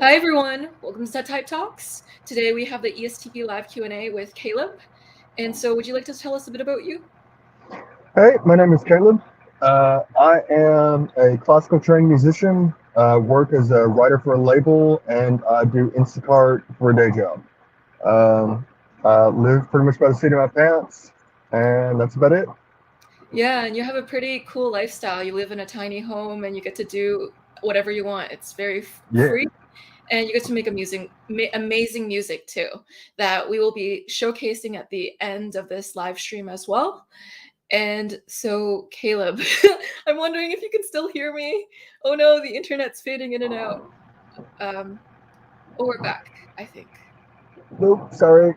Hi everyone, welcome to Type Talks. Today we have the ESTP live Q&A with Caleb. And so would you like to tell us a bit about you? Hey, my name is Caleb. I am a classical trained musician, work as a writer for a label, and I do Instacart for a day job. Um, I live pretty much by the seat of my pants, and that's about it. Yeah, and you have a pretty cool lifestyle. You live in a tiny home and you get to do whatever you want. It's very Yeah. free, and you get to make amazing music too, that we will be showcasing at the end of this live stream as well. And so, Caleb, I'm wondering if you can still hear me. Oh no, the internet's fading in and out. Oh, we're back, I think. Nope, sorry.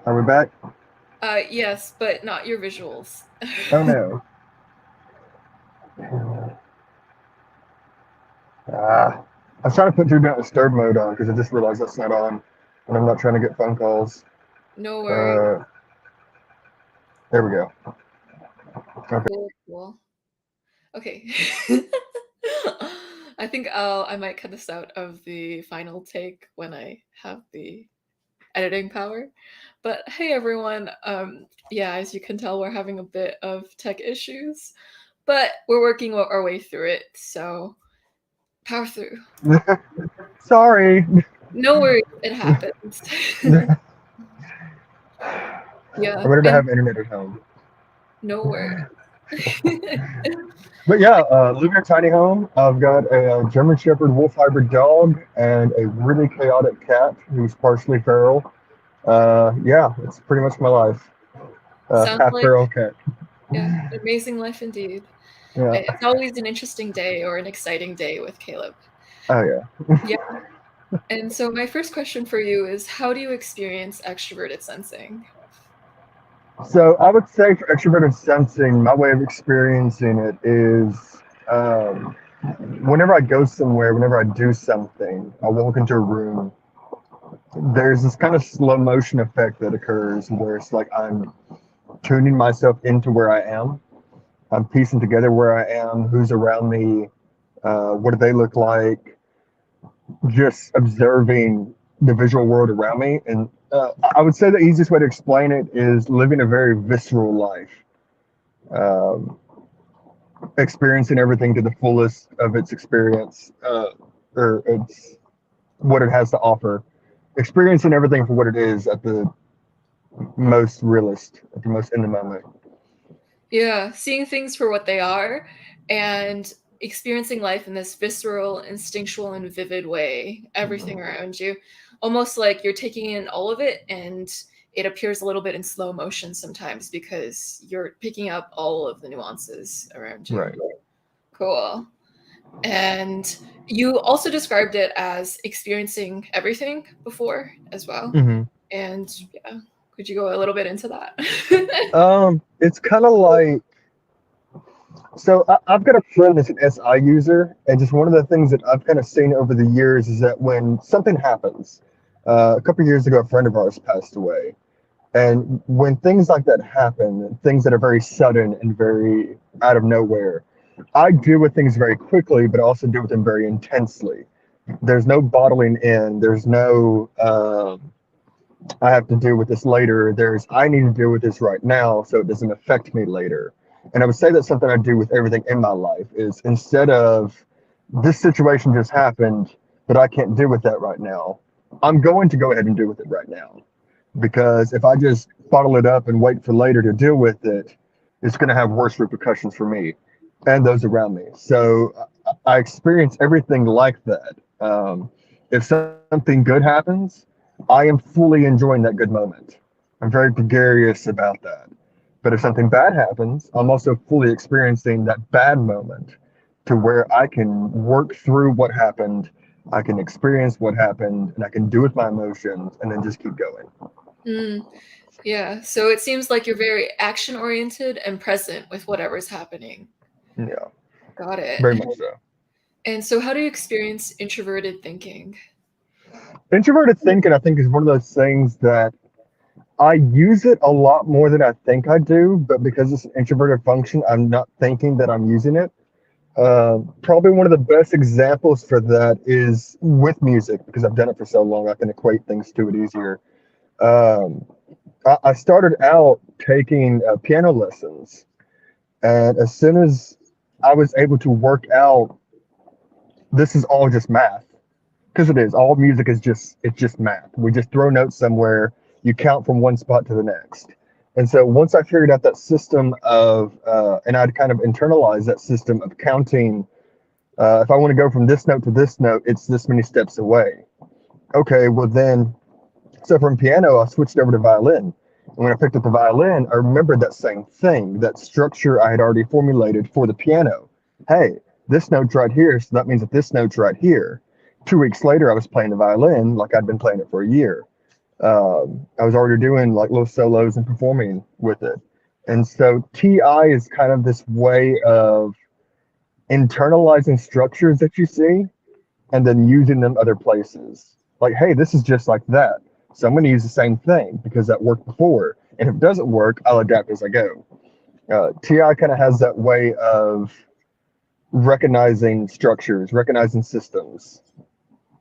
Are we back? Yes, but not your visuals. Oh no. I was trying to put Do Not Disturb mode on because I just realized that's not on, and I'm not trying to get phone calls. No worries. Uh, there we go. Okay. Cool, cool. Okay. I think I might cut this out of the final take when I have the editing power. But hey everyone, yeah, as you can tell, we're having a bit of tech issues, but we're working our way through it. So power through. Sorry. No worries, it happens. I'm Yeah, ready to and have internet at home. no worries. But yeah, live in a tiny home. I've got a German Shepherd Wolf hybrid dog and a really chaotic cat who's partially feral. Yeah, it's pretty much my life. Sounds Half like, feral cat. yeah, amazing life indeed. Yeah. It's always an interesting day or an exciting day with Caleb. Oh yeah. Yeah. And so my first question for you is, how do you experience extroverted sensing? So I would say for extroverted sensing, my way of experiencing it is whenever I go somewhere, whenever I do something, I walk into a room. There's this kind of slow motion effect that occurs where it's like I'm tuning myself into where I am. I'm piecing together where I am, who's around me, what do they look like, just observing the visual world around me. And I would say the easiest way to explain it is living a very visceral life, um, experiencing everything to the fullest of its experience, or its what it has to offer, experiencing everything for what it is at the most realist, at the most in the moment. Yeah, seeing things for what they are and experiencing life in this visceral, instinctual, and vivid way, everything around you, almost like you're taking in all of it, and it appears a little bit in slow motion sometimes because you're picking up all of the nuances around you. Right. Cool. And you also described it as experiencing everything before as well. Mm-hmm. And yeah, could you go a little bit into that? It's kind of like I've got a friend that's an SI user, and just one of the things that I've kind of seen over the years is that when something happens, a couple of years ago, a friend of ours passed away, and when things like that happen, things that are very sudden and very out of nowhere, I deal with things very quickly, but also deal with them very intensely. There's no bottling in. There's no I have to deal with this later. There's I need to deal with this right now so it doesn't affect me later. And I would say that's something I do with everything in my life is instead of this situation just happened, but I can't deal with that right now. I'm going to go ahead and deal with it right now. Because if I just bottle it up and wait for later to deal with it, it's going to have worse repercussions for me and those around me. So I experience everything like that. If something good happens, I am fully enjoying that good moment. I'm very gregarious about that. But if something bad happens, I'm also fully experiencing that bad moment to where I can work through what happened, I can experience what happened, and I can do with my emotions and then just keep going. Mm, yeah, so it seems like you're very action oriented and present with whatever's happening. Yeah, Got it. very much so. And so, how do you experience introverted thinking? Introverted thinking, I think, is one of those things that I use it a lot more than I think I do, but because it's an introverted function, I'm not thinking that I'm using it. Probably one of the best examples for that is with music, because I've done it for so long, I can equate things to it easier. Um, I started out taking piano lessons, and as soon as I was able to work out, this is all just math, because it is. All music is just it's just math. We just throw notes somewhere, you count from one spot to the next. And so once I figured out that system of, and I'd kind of internalized that system of counting. If I want to go from this note to this note, it's this many steps away. Okay, well then, so from piano, I switched over to violin. And when I picked up the violin, I remembered that same thing, that structure I had already formulated for the piano. Hey, this note's right here, so that means that this note's right here. 2 weeks later, I was playing the violin like I'd been playing it for a year. I was already doing like little solos and performing with it. And so TI is kind of this way of internalizing structures that you see and then using them other places. Like, hey, this is just like that. So I'm going to use the same thing because that worked before. And if it doesn't work, I'll adapt as I go. TI kind of has that way of recognizing structures, recognizing systems.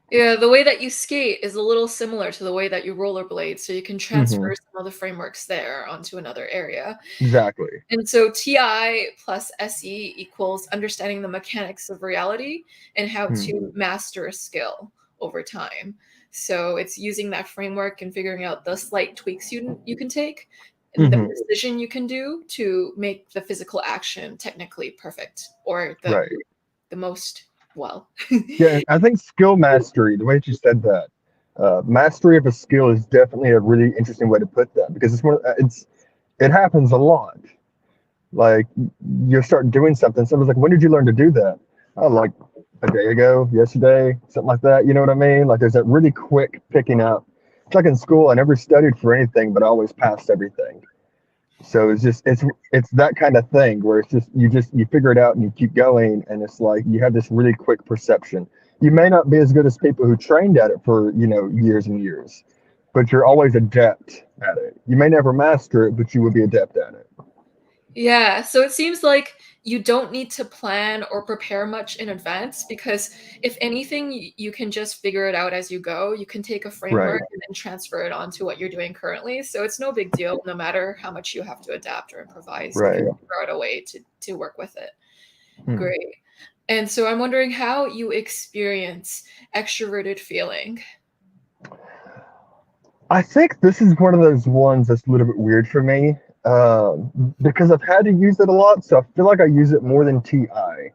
Yeah, the way that you skate is a little similar to the way that you rollerblade, so you can Hmm. transfer some of the frameworks there onto another area. Exactly. And so TI plus SE equals understanding the mechanics of reality and how Hmm. to master a skill over time. So it's using that framework and figuring out the slight tweaks you can take and the Hmm. precision you can do to make the physical action technically perfect or Right. the most well. Yeah, I think skill mastery, the way that you said that, mastery of a skill is definitely a really interesting way to put that because it happens a lot. Like you start doing something, someone's like, "When did you learn to do that?" Oh, like a day ago, yesterday, something like that. You know what I mean? Like there's that really quick picking up. It's like in school, I never studied for anything, but I always passed everything. So it's that kind of thing where it's just you figure it out and you keep going, and it's like you have this really quick perception. You may not be as good as people who trained at it for years and years, but you're always adept at it. You may never master it, but you will be adept at it. Yeah, so it seems like you don't need to plan or prepare much in advance because if anything, you can just figure it out as you go. You can take a framework Right. and then transfer it onto what you're doing currently. So it's no big deal, no matter how much you have to adapt or improvise. You can Right. figure out a way to work with it. Hmm. Great. And so I'm wondering how you experience extroverted feeling. I think this is one of those ones that's a little bit weird for me because I've had to use it a lot, so I feel like I use it more than TI.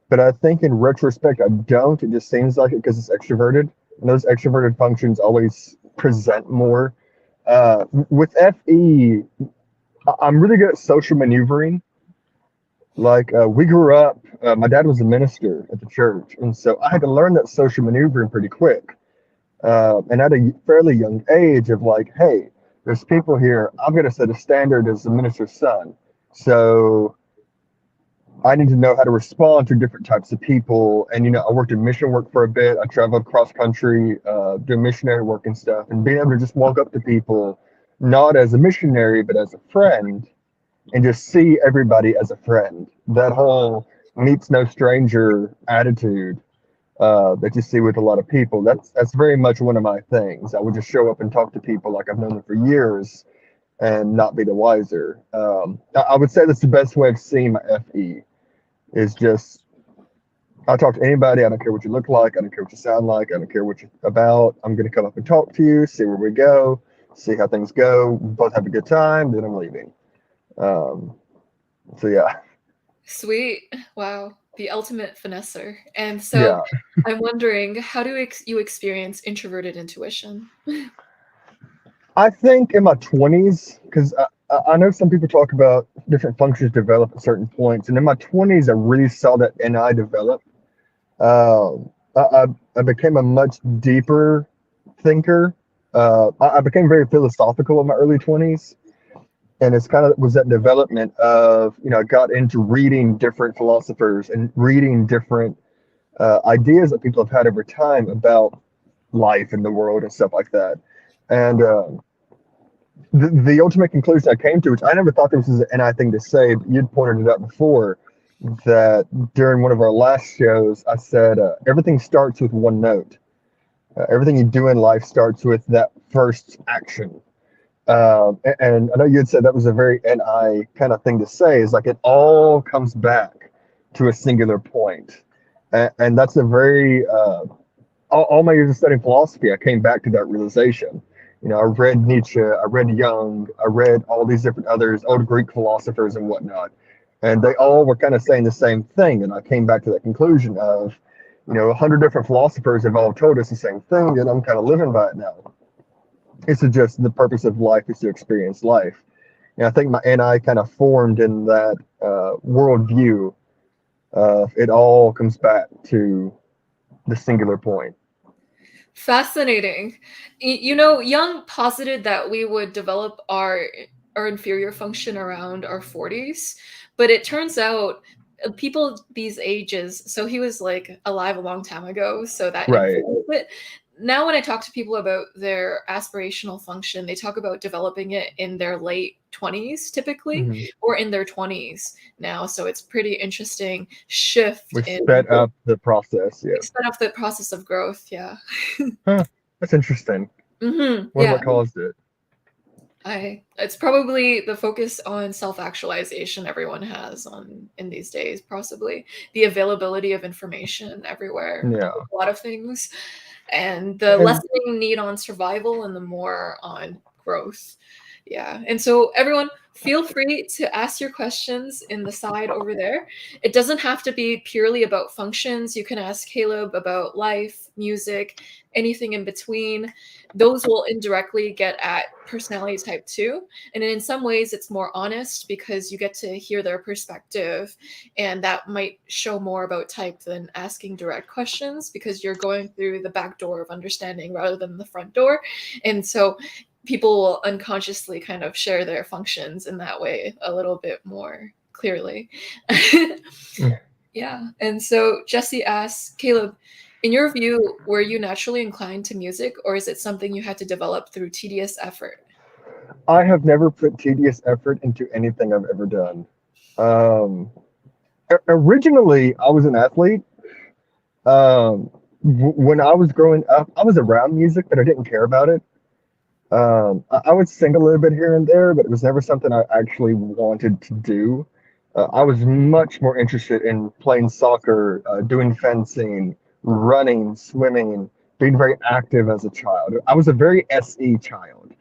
But I think in retrospect, I don't. It just seems like it because it's extroverted, and those extroverted functions always present more. With FE, I'm really good at social maneuvering. Like we grew up, my dad was a minister at the church, and so I had to learn that social maneuvering pretty quick. And at a fairly young age of like, hey, there's people here. I'm going to set a standard as the minister's son. So I need to know how to respond to different types of people. And, I worked in mission work for a bit. I traveled cross country, doing missionary work and stuff. And being able to just walk up to people, not as a missionary, but as a friend, and just see everybody as a friend. That whole meets no stranger attitude that you see with a lot of people. That's very much one of my things. I would just show up and talk to people like I've known them for years and not be the wiser. I would say that's the best way of seeing my FE is just I talk to anybody. I don't care what you look like. I don't care what you sound like. I don't care what you're about. I'm going to come up and talk to you, see where we go, see how things go. We both have a good time. Then I'm leaving. Um, so yeah, Sweet. Wow. The ultimate finesser. And so yeah. I'm wondering, how do you experience introverted intuition? I think in my 20s, because I know some people talk about different functions develop at certain points, and in my 20s, I really saw that NI develop. I became a much deeper thinker. I became very philosophical in my early 20s, and it's kind of was that development of I got into reading different philosophers and reading different ideas that people have had over time about life and the world and stuff like that. And the ultimate conclusion I came to, which I never thought this was an NI thing to say, but you'd pointed it out before, that during one of our last shows, I said everything starts with one note. Everything you do in life starts with that first action. And I know you had said that was a very NI kind of thing to say, is like it all comes back to a singular point. And that's a very, all my years of studying philosophy, I came back to that realization. You know, I read Nietzsche, I read Jung, I read all these different others, old Greek philosophers and whatnot. And they all were kind of saying the same thing. And I came back to that conclusion of, you know, 100 different philosophers have all told us the same thing, and I'm kind of living by it now. It's just the purpose of life is to experience life. And I think my NI kind of formed in that worldview. It all comes back to the singular point. Fascinating. You know, Jung posited that we would develop our inferior function around our 40s, but it turns out people these ages, so he was like alive a long time ago, so that Right. but now when I talk to people about their aspirational function, they talk about developing it in their late 20s typically, Mm-hmm. or in their 20s now. So it's pretty interesting shift We in sped up the process. we Yeah. sped up the process of growth. Yeah. Huh. That's interesting. Wonder Yeah. what caused it. It's probably the focus on self-actualization everyone has on in these days, possibly the availability of information everywhere, Yeah. a lot of things, and the And lessening need on survival and the more on growth. Yeah. And so everyone, feel free to ask your questions in the side over there. It doesn't have to be purely about functions. You can ask Caleb about life, music, anything in between. Those will indirectly get at personality type 2. And in some ways, it's more honest because you get to hear their perspective. And that might show more about type than asking direct questions because you're going through the back door of understanding rather than the front door. And so people will unconsciously kind of share their functions in that way a little bit more clearly. Yeah. And so Jesse asks, Caleb, in your view, were you naturally inclined to music, or is it something you had to develop through tedious effort? I have never put tedious effort into anything I've ever done. Um, Originally, I was an athlete. When I was growing up, I was around music, but I didn't care about it. I would sing a little bit here and there, but it was never something I actually wanted to do. I was much more interested in playing soccer, doing fencing, running, swimming, being very active as a child. I was a very SE child.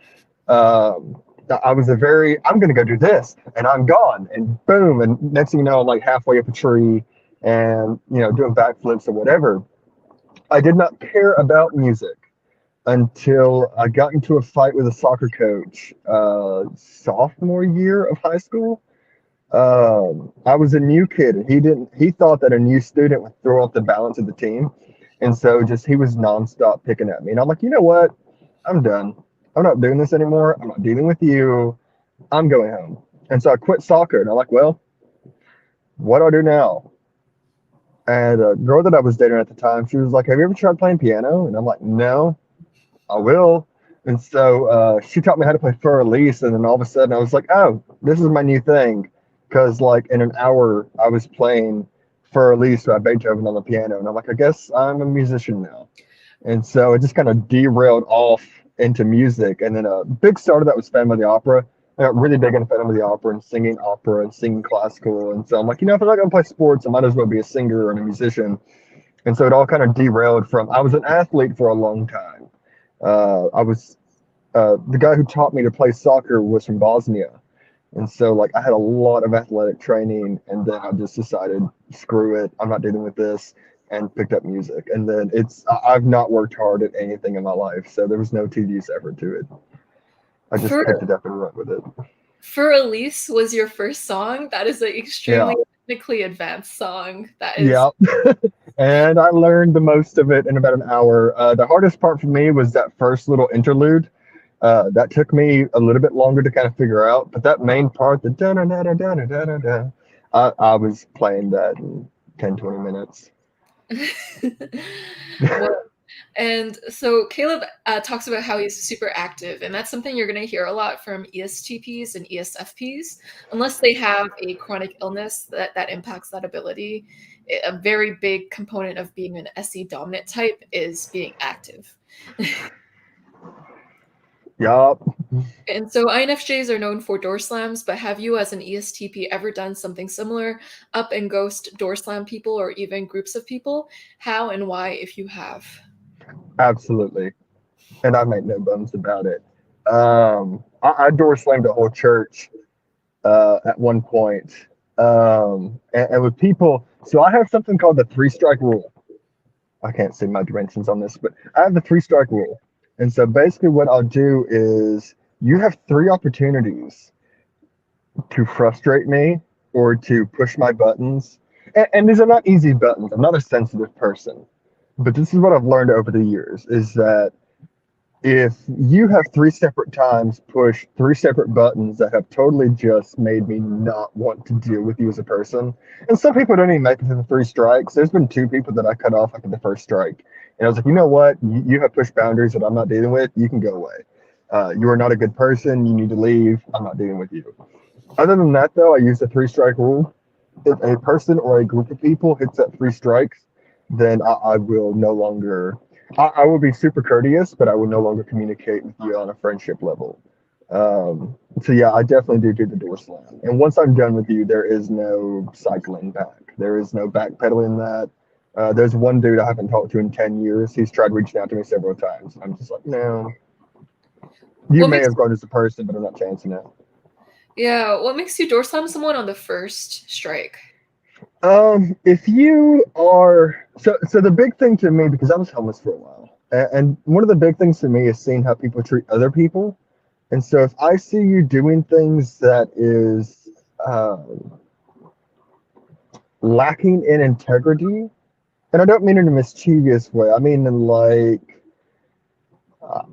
Um, I was a very, I'm going to go do this, and I'm gone, and boom, and next thing you know, I'm like halfway up a tree, and doing backflips or whatever. I did not care about music until I got into a fight with a soccer coach sophomore year of high school. I was a new kid, and he thought that a new student would throw off the balance of the team, and so just he was nonstop picking at me, and I'm like, you know what? I'm done. I'm not doing this anymore. I'm not dealing with you. I'm going home. And so I quit soccer, and I'm like, well, what do I do now? And a girl that I was dating at the time, she was like, have you ever tried playing piano? And I'm like, no. I will. And so she taught me how to play for Elise, and then all of a sudden I was like, oh, this is my new thing. Because like in an hour I was playing for Elise by Beethoven on the piano, and I'm like, I guess I'm a musician now. And so it just kind of derailed off into music. And then a big start of that was Phantom of the Opera. I got really big into Phantom of the Opera and singing classical. And so I'm like, if I'm not going to play sports, I might as well be a singer and a musician. And so it all kind of derailed from, I was an athlete for a long time. I was the guy who taught me to play soccer was from Bosnia, and so like I had a lot of athletic training, and then I just decided, screw it, I'm not dealing with this, and picked up music. And then I've not worked hard at anything in my life, so there was no tedious effort to it. I just For picked it up and went with it. for Elise was your first song. That is an extremely Yeah, technically advanced song. That is yeah. And I learned the most of it in about an hour. The hardest part for me was that first little interlude. That took me a little bit longer to kind of figure out, but that main part, the da da da da da da da da, I was playing that in 10, 20 minutes. well, And so Caleb talks about how he's super active, and that's something you're going to hear a lot from ESTPs and ESFPs, unless they have a chronic illness that impacts that ability. A very big component of being an SE dominant type is being active. Yup. And so INFJs are known for door slams, but have you as an ESTP ever done something similar? Up and ghost door slam people or even groups of people? How and why if you have? Absolutely. And I make no bones about it. I door slammed a whole church at one point. And with people, so I have something called the three strike rule. I can't see my dimensions on this, but I have the three strike rule. And so basically, what I'll do is you have three opportunities to frustrate me or to push my buttons. And these are not easy buttons. I'm not a sensitive person. But this is what I've learned over the years is that if you have three separate times pushed three separate buttons that have totally just made me not want to deal with you as a person, and some people don't even make it to the three strikes. There's been two people that I cut off after the first strike. And I was like, you know what? You have pushed boundaries that I'm not dealing with. You can go away. You are not a good person. You need to leave. I'm not dealing with you. Other than that, though, I use the three strike rule. If a person or a group of people hits that three strikes, then I will no longer I will be super courteous, but I will no longer communicate with you on a friendship level. So yeah, I definitely do the door slam. And once I'm done with you, there is no cycling back. There is no backpedaling that. There's one dude I haven't talked to in 10 years. He's tried reaching out to me several times. I'm just like, no, you What may makes have grown as a person, but I'm not chancing it. what makes you door slam someone on the first strike? If you are so the big thing to me because I was homeless for a while, and one of the big things to me is seeing how people treat other people. And so if I see you doing things that is lacking in integrity, and I don't mean in a mischievous way, I mean in like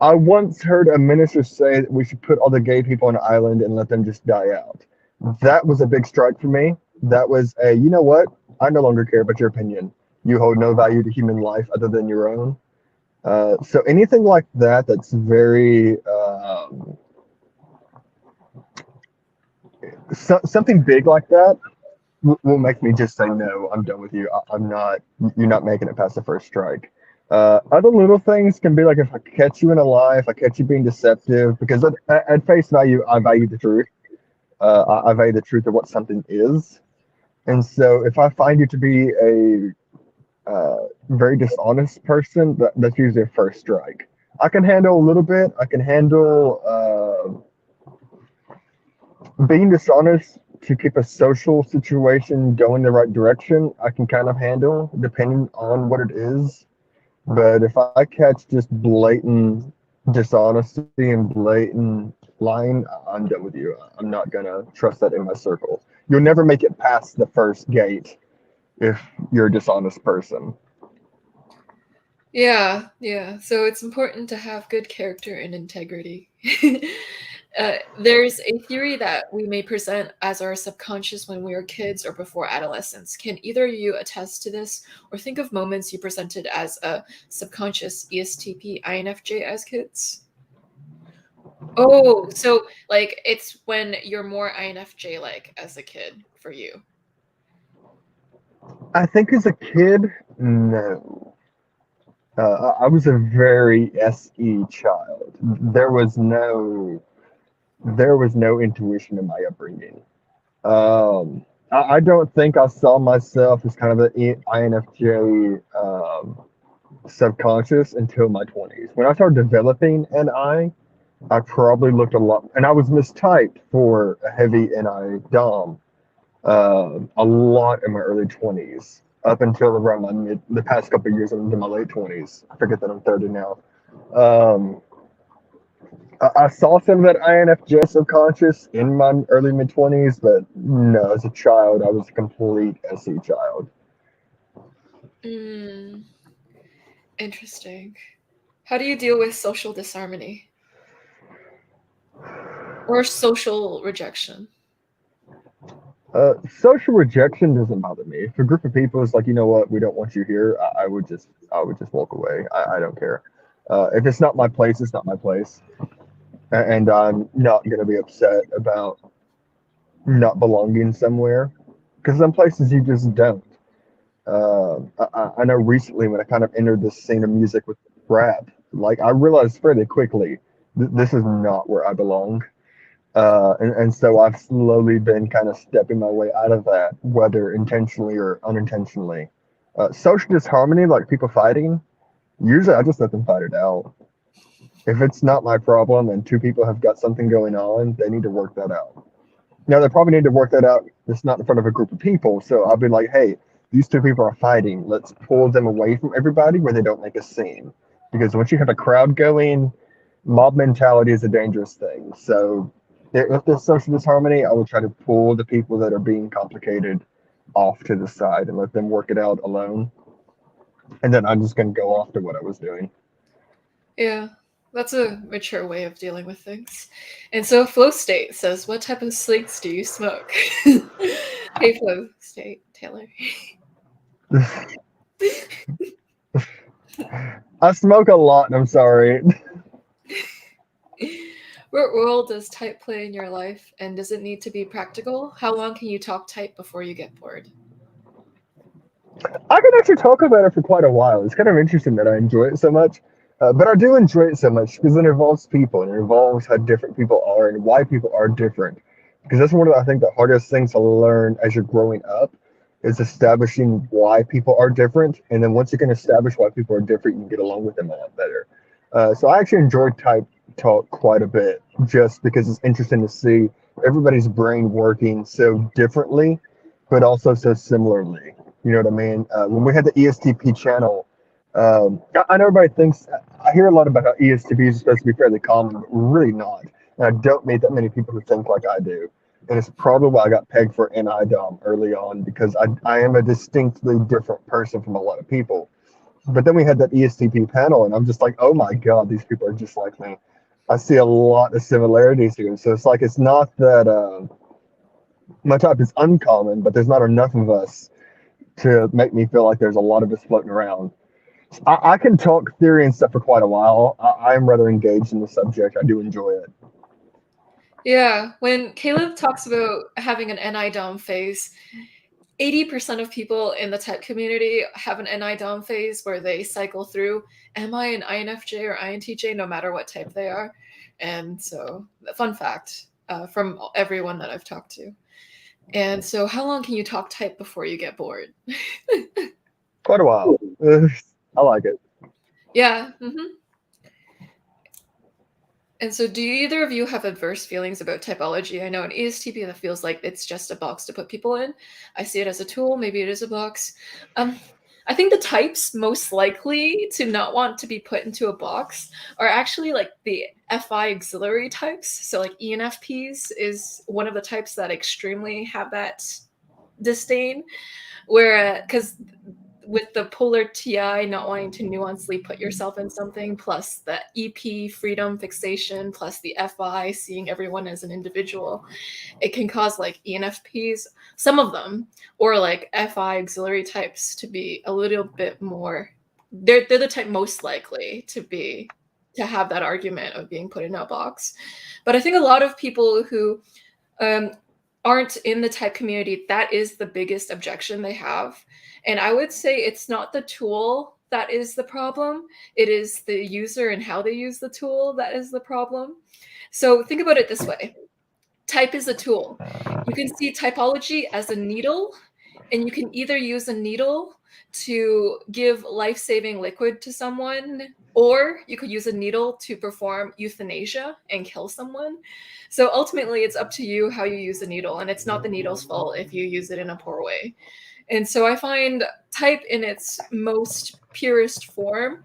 I once heard a minister say that we should put all the gay people on an island and let them just die out. That was a big strike for me. That was a, you know what? I no longer care about your opinion. You hold no value to human life other than your own. So anything like that that's very something big like that will make me just say no. I'm done with you. I'm not. You're not making it past the first strike. Other little things can be like if I catch you in a lie, if I catch you being deceptive, because at face value, I value the truth. I value the truth of what something is. And so if I find you to be a very dishonest person, that's usually a first strike. I can handle a little bit. I can handle being dishonest to keep a social situation going the right direction. I can kind of handle depending on what it is. But if I catch just blatant dishonesty and blatant lying, I'm done with you. I'm not gonna trust that in my circle. You'll never make it past the first gate if you're a dishonest person. Yeah, yeah. So it's important to have good character and integrity. There's a theory that we may present as our subconscious when we were kids or before adolescence. Can either of you attest to this or think of moments you presented as a subconscious ESTP INFJ as kids? Oh, so like it's when you're more INFJ like as a kid for you. I think as a kid, no. I was a very SE child. There was no intuition in my upbringing. I don't think I saw myself as kind of an INFJ subconscious until my 20s. When I started developing I probably looked a lot, and I was mistyped for a heavy NI Dom a lot in my early 20s, up until around the past couple of years into my late 20s. I forget that I'm 30 now. Um, I saw some of that INFJ subconscious in my early mid 20s, but no, as a child, I was a complete SE child. Mm, interesting. How do you deal with social disharmony or social rejection? Social rejection doesn't bother me. If a group of people is like, you know what, we don't want you here, I would just walk away. I don't care. If it's not my place, it's not my place, and I'm not gonna be upset about not belonging somewhere because some places you just don't. I know recently when I kind of entered this scene of music with rap, like I realized fairly quickly this is not where I belong. And so I've slowly been kind of stepping my way out of that, whether intentionally or unintentionally. Social disharmony, like people fighting, usually I just let them fight it out. If it's not my problem and two people have got something going on, they need to work that out. Now they probably need to work that out. It's not in front of a group of people. So I'll be like, hey, these two people are fighting. Let's pull them away from everybody where they don't make a scene. Because once you have a crowd going, mob mentality is a dangerous thing. So if there's social disharmony, I would try to pull the people that are being complicated off to the side and let them work it out alone. And then I'm just going to go off to what I was doing. Yeah, that's a mature way of dealing with things. And so Flow State says, what type of slinks do you smoke? Hey, Flow State, Taylor. I smoke a lot, and I'm sorry. What role does type play in your life, and does it need to be practical? How long can you talk type before you get bored? I could actually talk about it for quite a while. It's kind of interesting that I enjoy it so much. But I do enjoy it so much because it involves people and it involves how different people are and why people are different. Because that's one of the, I think the hardest things to learn as you're growing up is establishing why people are different. And then once you can establish why people are different, you can get along with them a lot better. So I actually enjoy type talk quite a bit just because it's interesting to see everybody's brain working so differently, but also so similarly. You know what I mean? When we had the ESTP channel, I know everybody thinks, I hear a lot about how ESTP is supposed to be fairly common, but really not. And I don't meet that many people who think like I do. And it's probably why I got pegged for NIDOM early on because I am a distinctly different person from a lot of people. But then we had that ESTP panel, and I'm just like, oh my God, these people are just like me. I see a lot of similarities here. So it's like, it's not that my type is uncommon, but there's not enough of us to make me feel like there's a lot of us floating around. I can talk theory and stuff for quite a while. I am rather engaged in the subject. I do enjoy it. Yeah, when Caleb talks about having an NI-DOM phase, 80% of people in the type community have an NI-DOM phase where they cycle through, am I an INFJ or INTJ, no matter what type they are? And so, fun fact from everyone that I've talked to. And so, how long can you talk type before you get bored? Quite a while. I like it. Yeah. Mm-hmm. And so, do either of you have adverse feelings about typology? I know in ESTP that feels like it's just a box to put people in. I see it as a tool. Maybe it is a box. I think the types most likely to not want to be put into a box are actually like the FI auxiliary types. So, like ENFPs is one of the types that extremely have that disdain. Where, because with the polar TI not wanting to nuancely put yourself in something, plus the EP freedom fixation, plus the FI seeing everyone as an individual, it can cause like ENFPs, some of them, or like FI auxiliary types to be a little bit more. They're the type most likely to have that argument of being put in a box. But I think a lot of people who um, aren't in the type community, that is the biggest objection they have. And I would say it's not the tool that is the problem. It is the user and how they use the tool that is the problem. So think about it this way. Type is a tool. You can see typology as a needle, and you can either use a needle to give life-saving liquid to someone, or you could use a needle to perform euthanasia and kill someone. So ultimately, it's up to you how you use the needle, and it's not the needle's fault if you use it in a poor way. And so I find type in its most purest form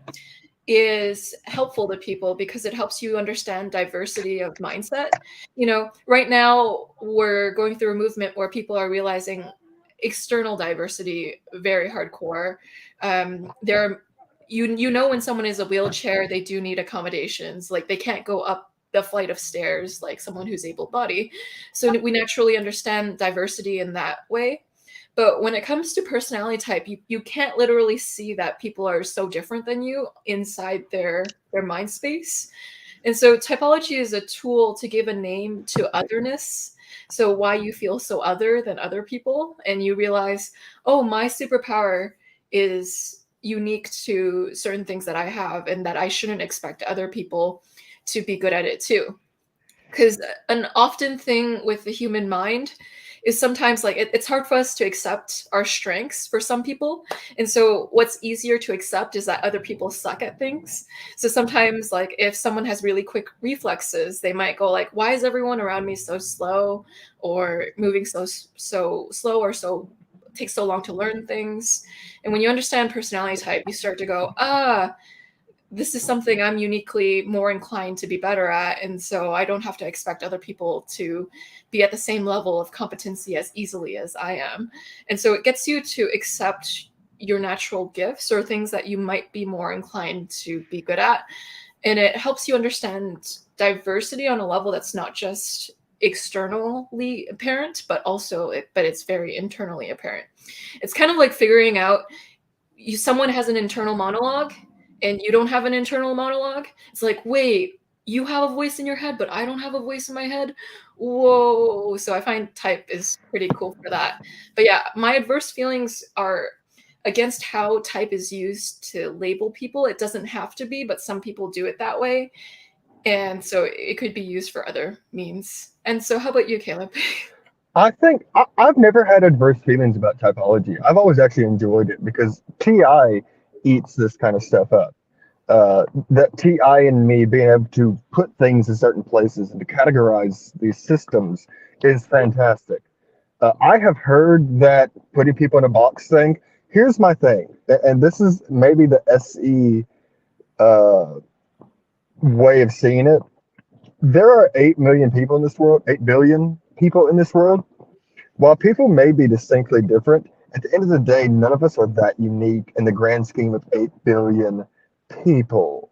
is helpful to people because it helps you understand diversity of mindset. You know, right now we're going through a movement where people are realizing external diversity very hardcore. There are, you know, when someone is a wheelchair, they do need accommodations. Like they can't go up the flight of stairs like someone who's able-bodied. So we naturally understand diversity in that way. But when it comes to personality type, you can't literally see that people are so different than you inside their mind space. And so typology is a tool to give a name to otherness. So why you feel so other than other people, and you realize, oh, my superpower is unique to certain things that I have, and that I shouldn't expect other people to be good at it too. Because an often thing with the human mind is sometimes like it's hard for us to accept our strengths for some people. And so what's easier to accept is that other people suck at things. So sometimes like if someone has really quick reflexes, they might go like, why is everyone around me so slow, or moving so slow, or so takes so long to learn things. And when you understand personality type, you start to go, this is something I'm uniquely more inclined to be better at. And so I don't have to expect other people to be at the same level of competency as easily as I am. And so it gets you to accept your natural gifts or things that you might be more inclined to be good at. And it helps you understand diversity on a level that's not just externally apparent, but it's very internally apparent. It's kind of like figuring out someone has an internal monologue and you don't have an internal monologue. It's like, wait, you have a voice in your head, but I don't have a voice in my head. Whoa. So I find type is pretty cool for that. But yeah, my adverse feelings are against how type is used to label people. It doesn't have to be, but some people do it that way. And so it could be used for other means. And so how about you, Caleb? I think I've never had adverse feelings about typology. I've always actually enjoyed it because TI eats this kind of stuff up. That TI in me being able to put things in certain places and to categorize these systems is fantastic. I have heard that putting people in a box thing. Here's my thing, and this is maybe the SE uh, way of seeing it. There are 8 million people in this world, 8 billion people in this world. While people may be distinctly different, at the end of the day, none of us are that unique in the grand scheme of 8 billion people.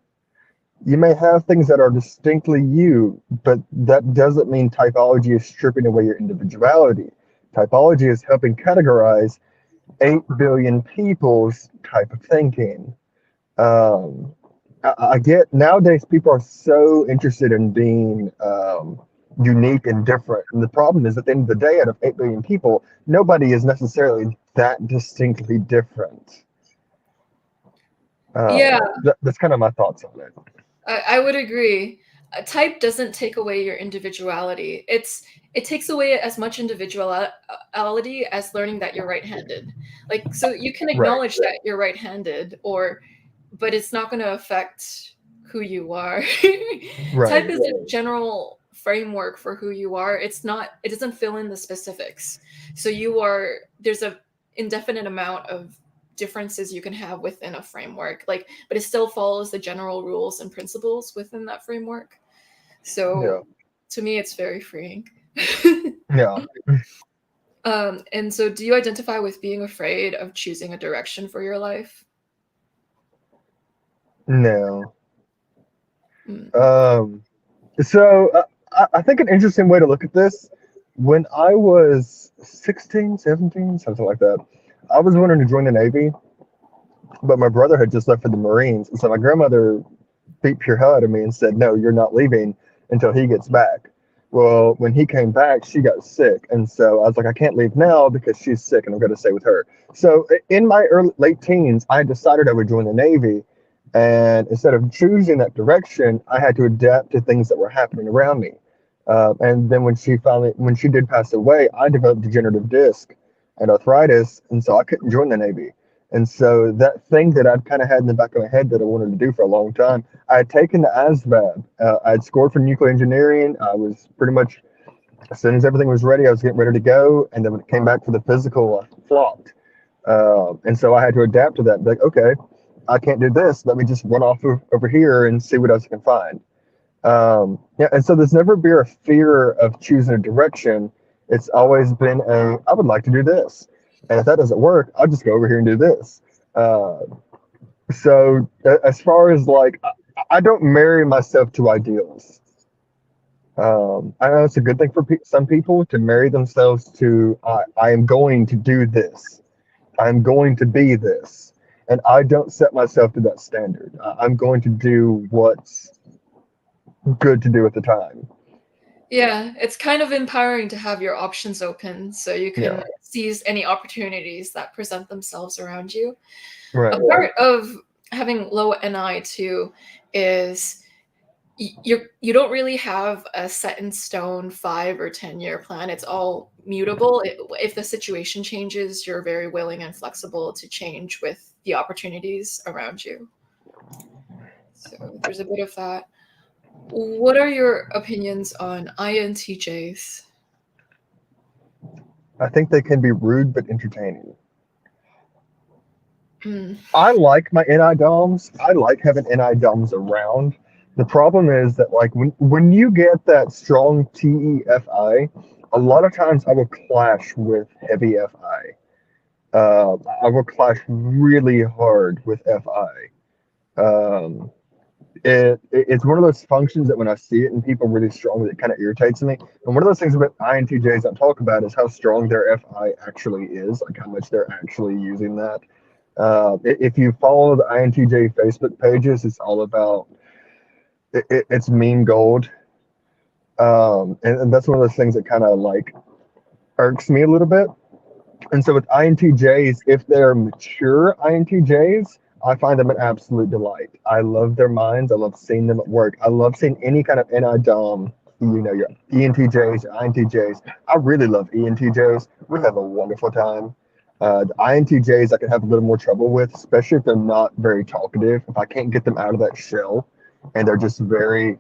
You may have things that are distinctly you, but that doesn't mean typology is stripping away your individuality. Typology is helping categorize 8 billion people's type of thinking. Um, I get nowadays people are so interested in being unique and different. And the problem is at the end of the day, out of 8 billion people, nobody is necessarily that distinctly different. Yeah, That's kind of my thoughts on it. I would agree. A type doesn't take away your individuality. It takes away as much individuality as learning that you're right-handed. Like, so you can Right, acknowledge that you're right-handed, but it's not going to affect who you are. Type right. is a general framework for who you are. It doesn't fill in the specifics. So there's a indefinite amount of differences you can have within a framework, like, but it still follows the general rules and principles within that framework. Yeah, So to me, it's very freeing. yeah. And so do you identify with being afraid of choosing a direction for your life? No. Mm. So I think an interesting way to look at this, when I was 16, 17, something like that, I was wanting to join the Navy, but my brother had just left for the Marines. And so my grandmother beat pure hell out of me and said, no, you're not leaving until he gets back. Well, when he came back, she got sick. And so I was like, I can't leave now because she's sick and I'm going to stay with her. So in my late teens, I decided I would join the Navy. And instead of choosing that direction, I had to adapt to things that were happening around me. And then when she did pass away, I developed degenerative disc and arthritis. And so I couldn't join the Navy. And so that thing that I'd kind of had in the back of my head that I wanted to do for a long time, I had taken the ASVAB. I had scored for nuclear engineering. I was pretty much, as soon as everything was ready, I was getting ready to go. And then when it came back for the physical, I flopped. And so I had to adapt to that. Be like, okay, I can't do this. Let me just run off over here and see what else I can find. Yeah, and so there's never been a fear of choosing a direction. It's always been I would like to do this. And if that doesn't work, I'll just go over here and do this. Uh, so as far as like, I don't marry myself to ideals. I know it's a good thing for some people to marry themselves to I am going to do this. I'm going to be this. And I don't set myself to that standard. I'm going to do what's good to do at the time. Yeah, it's kind of empowering to have your options open so you can Yeah. seize any opportunities that present themselves around you. A Right. part of having low NI too is you don't really have a set in stone 5 or 10 year plan. It's all mutable. If the situation changes, you're very willing and flexible to change with the opportunities around you. So there's a bit of that. What are your opinions on INTJs? I think they can be rude but entertaining. Mm, I like my NI DOMs. I like having NI DOMs around. The problem is that like when you get that strong TEFI, a lot of times I will clash with heavy FI. I will clash really hard with FI. It's one of those functions that when I see it in people really strongly, it kind of irritates me. And one of those things about INTJs I talk about is how strong their FI actually is, like how much they're actually using that. If you follow the INTJ Facebook pages, it's all about it's meme gold. And that's one of those things that kind of like irks me a little bit. And so with INTJs, if they're mature INTJs, I find them an absolute delight. I love their minds. I love seeing them at work. I love seeing any kind of NI-DOM, your ENTJs, INTJs. I really love ENTJs. We have a wonderful time. The INTJs I can have a little more trouble with, especially if they're not very talkative. If I can't get them out of that shell and they're just very,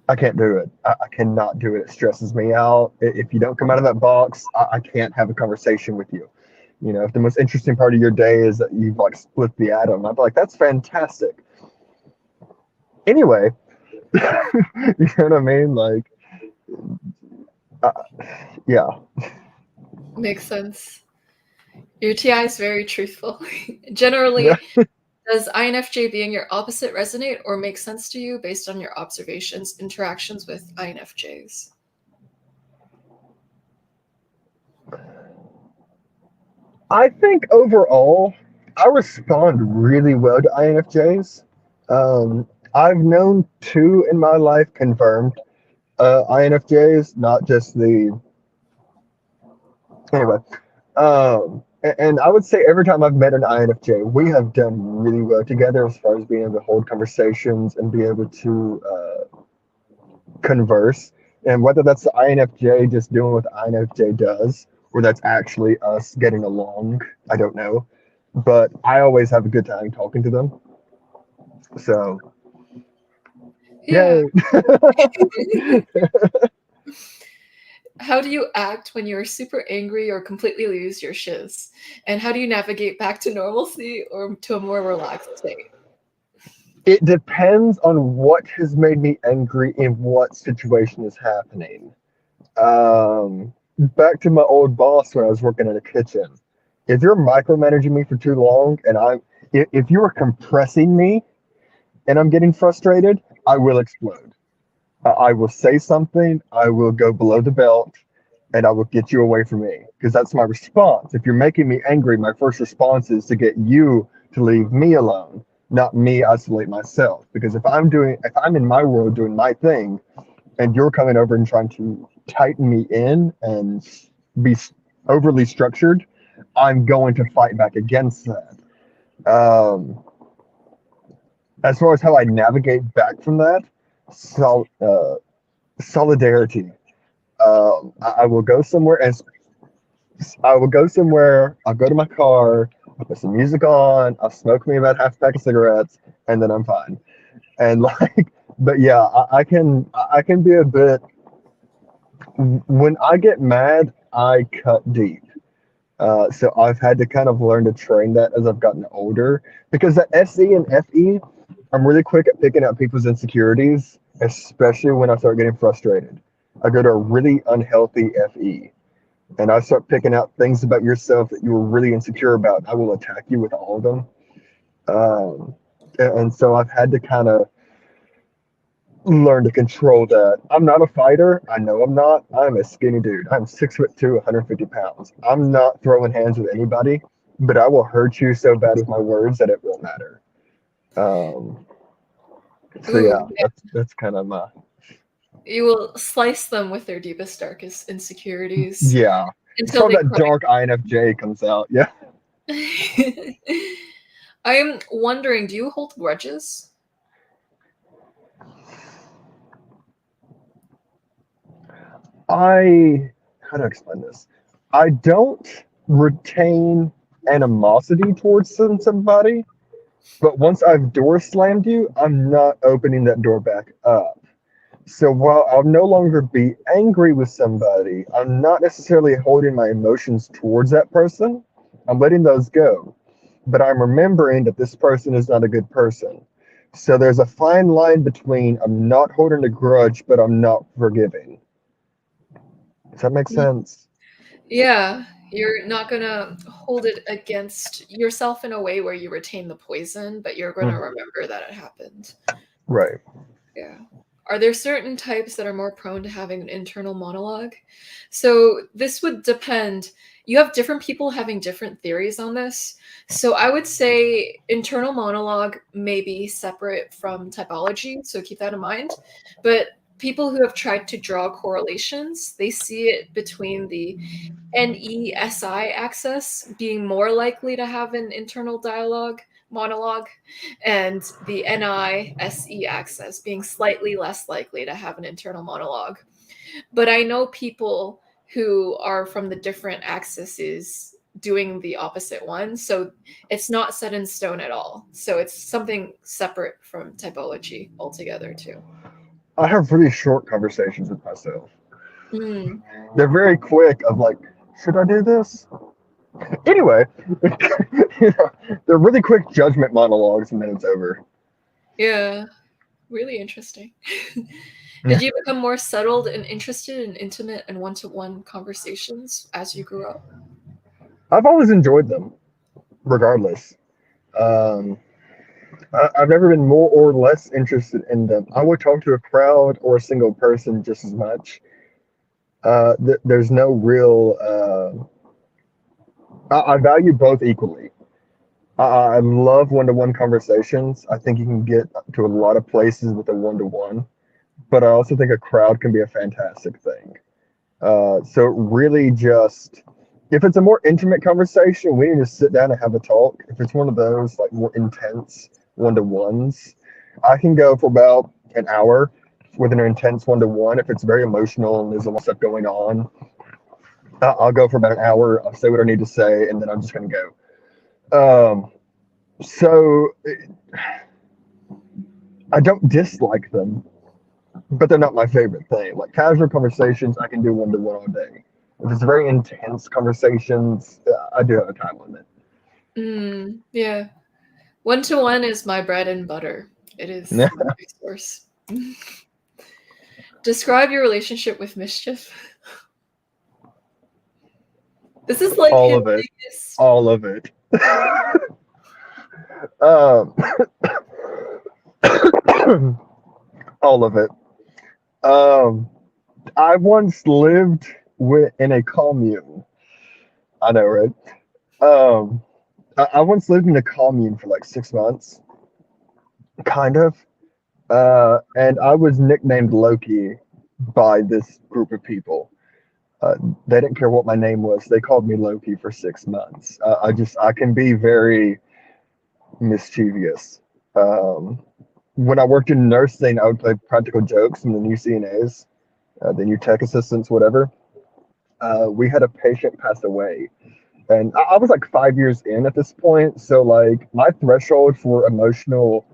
I can't do it. I cannot do it. It stresses me out. If you don't come out of that box, I can't have a conversation with you. You know, if the most interesting part of your day is that you've like split the atom, I'd be like, that's fantastic. Anyway, you know what I mean? Like, uh, yeah, makes sense. Your TI is very truthful. yeah. Generally, does INFJ being your opposite resonate or make sense to you based on your observations, interactions with INFJs? I think overall, I respond really well to INFJs. I've known two in my life confirmed INFJs, not just the anyway. And I would say every time I've met an INFJ, we have done really well together as far as being able to hold conversations and be able to converse. And whether that's the INFJ just doing what the INFJ does, or that's actually us getting along, I don't know. But I always have a good time talking to them. So, Yeah. yay. How do you act when you're super angry or completely lose your shiz? And how do you navigate back to normalcy or to a more relaxed state? It depends on what has made me angry in what situation is happening. Back to my old boss when I was working in a kitchen. If you're micromanaging me for too long and if you are compressing me and I'm getting frustrated, I will explode. I will say something, I will go below the belt, and I will get you away from me because that's my response. If you're making me angry, my first response is to get you to leave me alone, not me isolate myself. Because if I'm in my world doing my thing, and you're coming over and trying to tighten me in and be overly structured, I'm going to fight back against that. Um, as far as how I navigate back from that, solidarity. I will go somewhere and I will go somewhere. I'll go to my car. I'll put some music on. I'll smoke me about half a pack of cigarettes, and then I'm fine. And like, but yeah, I can be a bit. When I get mad, I cut deep. So I've had to kind of learn to train that as I've gotten older because that SE and FE, I'm really quick at picking out people's insecurities, especially when I start getting frustrated. I go to a really unhealthy FE and I start picking out things about yourself that you were really insecure about. I will attack you with all of them. And so I've had to kind of learn to control that. I'm not a fighter. I know I'm not. I'm a skinny dude. I'm 6'2", 150 pounds. I'm not throwing hands with anybody, but I will hurt you so bad with my words that it won't matter. Um, so Ooh, yeah, that's kind of my you will slice them with their deepest, darkest insecurities yeah. It's until called they that cry. dark INFJ comes out. Yeah, I am wondering, do you hold grudges? I how to explain this? I don't retain animosity towards somebody, but once I've door slammed you, I'm not opening that door back up. So while I'll no longer be angry with somebody, I'm not necessarily holding my emotions towards that person. I'm letting those go. But I'm remembering that this person is not a good person. So there's a fine line between I'm not holding a grudge, but I'm not forgiving. Does that make sense? Yeah, you're not gonna hold it against yourself in a way where you retain the poison, but you're gonna Mhm. remember that it happened. Right. Yeah. Are there certain types that are more prone to having an internal monologue? So this would depend. You have different people having different theories on this. So I would say internal monologue may be separate from typology, so keep that in mind. But people who have tried to draw correlations, they see it between the NESI axis being more likely to have an internal dialogue monologue, and the NISE axis being slightly less likely to have an internal monologue. But I know people who are from the different axes doing the opposite one. So it's not set in stone at all. So it's something separate from typology altogether, too. I have really short conversations with myself. Mm. They're very quick of like, should I do this? Anyway, you know, they're really quick judgment monologues and then it's over. Yeah, really interesting. Yeah. Did you become more settled and interested in intimate and one-to-one conversations as you grew up? I've always enjoyed them, regardless. Um, I've never been more or less interested in them. I would talk to a crowd or a single person just as much. There's no real. I value both equally. I love one-to-one conversations. I think you can get to a lot of places with a one-to-one, but I also think a crowd can be a fantastic thing. So really just if it's a more intimate conversation, we need to sit down and have a talk. If it's one of those like more intense one-to-ones, I can go for about an hour with an intense one-to-one. If it's very emotional and there's a lot of stuff going on, I'll go for about an hour. I'll say what I need to say, and then I'm just going to go. So I don't dislike them, but they're not my favorite thing. Like casual conversations, I can do one-to-one all day. If it's very intense conversations, I do have a time limit. Yeah. One-to-one is my bread and butter. It is Yeah, my resource. Describe your relationship with Mischief. This is like all his of it, biggest. all of it. um, all of it. Um, I once lived in a commune. I know, right? Um, I once lived in a commune for like 6 months, kind of. And I was nicknamed Loki by this group of people. Uh, they didn't care what my name was. They called me Loki for 6 months. I can be very mischievous. Um, when I worked in nursing, I would play practical jokes in the new CNAs, the new tech assistants, whatever. We had a patient pass away, and I was like 5 years in at this point. So like my threshold for emotional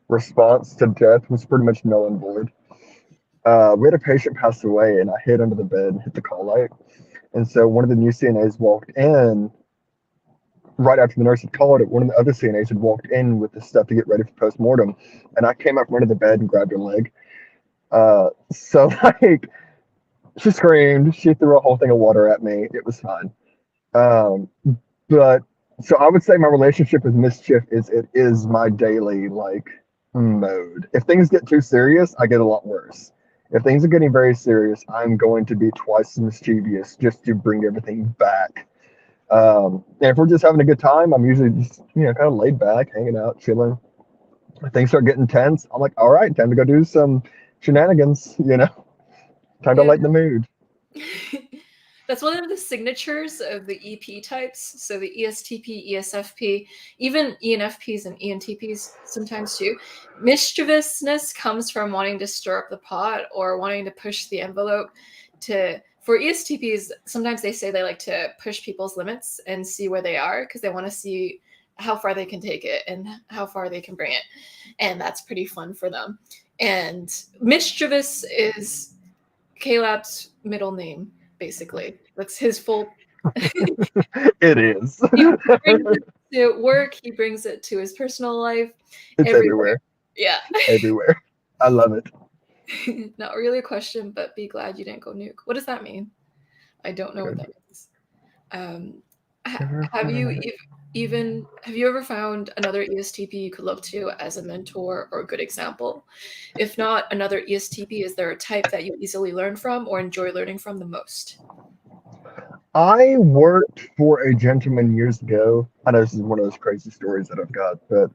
response to death was pretty much null and void. We had a patient pass away, and I hid under the bed and hit the call light. And so one of the new CNAs walked in right after the nurse had called it. One of the other CNAs had walked in with the stuff to get ready for postmortem, and I came up from under the bed and grabbed her leg. So like she screamed, she threw a whole thing of water at me. It was fine. Um, but so I would say my relationship with Mischief is it is my daily like. mode. If things get too serious, I get a lot worse. If things are getting very serious, I'm going to be twice as mischievous just to bring everything back. And if we're just having a good time, I'm usually just, kind of laid back, hanging out, chilling. If things start getting tense, I'm like, all right, time to go do some shenanigans. Time to Yeah. lighten the mood. That's one of the signatures of the EP types. So the ESTP, ESFP, even ENFPs and ENTPs sometimes too. Mischievousness comes from wanting to stir up the pot or wanting to push the envelope. For ESTPs, sometimes they say they like to push people's limits and see where they are because they want to see how far they can take it and how far they can bring it. And that's pretty fun for them. And mischievous is Caleb's middle name, basically. That's his full. It is. He brings it to work. He brings it to his personal life. It's Everywhere. everywhere. Yeah. Everywhere. I love it. Not really a question, but be glad you didn't go nuke. What does that mean? I don't know what that means. Have you have you ever found another ESTP you could look to as a mentor or a good example? If not another ESTP, is there a type that you easily learn from or enjoy learning from the most? I worked for a gentleman years ago. I know this is one of those crazy stories that I've got, but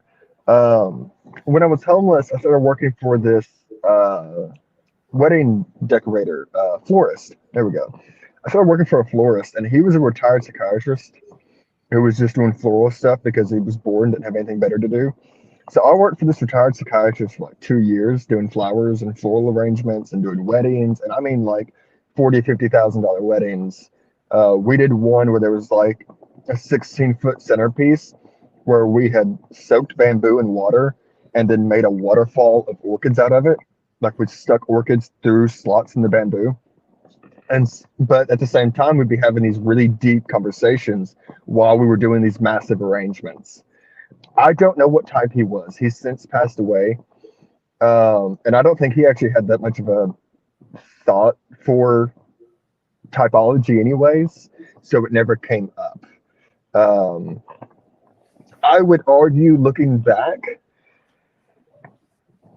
when I was homeless, I started working for this wedding decorator, florist. There we go. I started working for a florist, and he was a retired psychiatrist who was just doing floral stuff because he was bored and didn't have anything better to do. So I worked for this retired psychiatrist for like 2 years doing flowers and floral arrangements and doing weddings. And I mean like 40, $50,000 weddings. We did one where there was like a 16-foot centerpiece where we had soaked bamboo in water and then made a waterfall of orchids out of it. Like we stuck orchids through slots in the bamboo. But at the same time, we'd be having these really deep conversations while we were doing these massive arrangements. I don't know what type he was. He's since passed away. And I don't think he actually had that much of a thought for typology, anyways. So it never came up. Um, I would argue, looking back,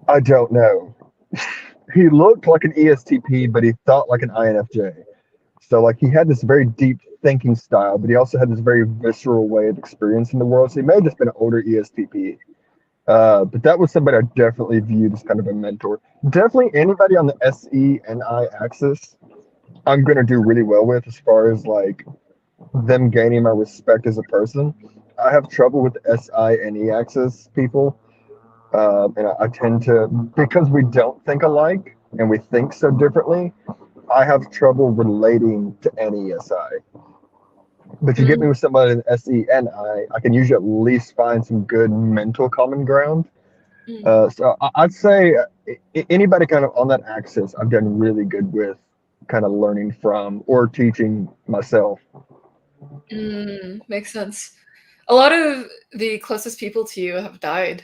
I don't know. He looked like an ESTP, but he thought like an INFJ. So like he had this very deep thinking style, but he also had this very visceral way of experiencing the world. So he may have just been an older ESTP. But that was somebody I definitely viewed as kind of a mentor. Definitely anybody on the SENI axis, I'm gonna do really well with as far as like them gaining my respect as a person. I have trouble with the SINE axis people. And I tend to, because we don't think alike and we think so differently, I have trouble relating to NESI. But you get me with somebody in SENI, I can usually at least find some good mental common ground. So I'd say anybody kind of on that axis, I've done really good with kind of learning from or teaching myself. Makes sense. A lot of the closest people to you have died.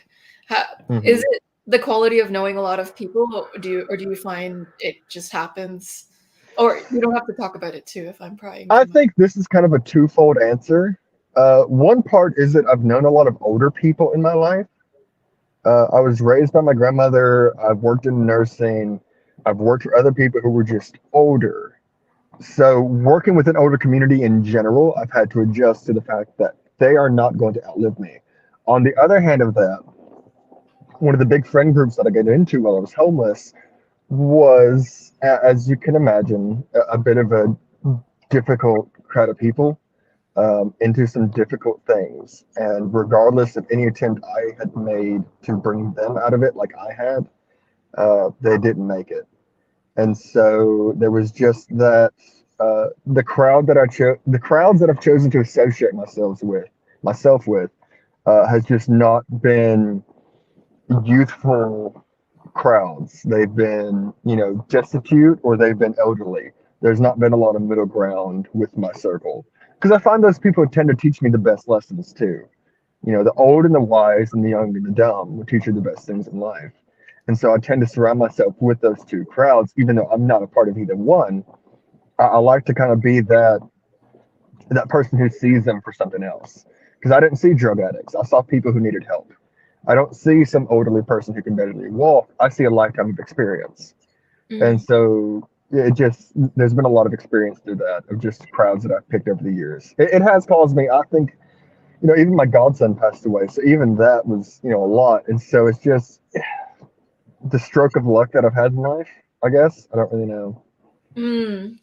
Is Mhm. it the quality of knowing a lot of people, or do you find it just happens? Or you don't have to talk about it too if I'm prying I too much. think this is kind of a twofold answer. One part is that I've known a lot of older people in my life. I was raised by my grandmother. I've worked in nursing. I've worked for other people who were just older. So, working with an older community in general, I've had to adjust to the fact that they are not going to outlive me. On the other hand of that, one of the big friend groups that I got into while I was homeless was, as you can imagine, a bit of a difficult crowd of people into some difficult things. And regardless of any attempt I had made to bring them out of it, like I had, they didn't make it. And so there was just that the crowds that I've chosen to associate myself with, has just not been youthful crowds. They've been, destitute or they've been elderly. There's not been a lot of middle ground with my circle because I find those people tend to teach me the best lessons too. The old and the wise and the young and the dumb will teach you the best things in life. And so I tend to surround myself with those two crowds, even though I'm not a part of either one. I like to kind of be that person who sees them for something else. Because I didn't see drug addicts. I saw people who needed help. I don't see some elderly person who can barely walk. I see a lifetime of experience. And Mm. so it just, there's been a lot of experience through that of just crowds that I've picked over the years. It has caused me, I think, even my godson passed away. So even that was, a lot. And so it's just the stroke of luck that I've had in life, I guess. I don't really know. Mm.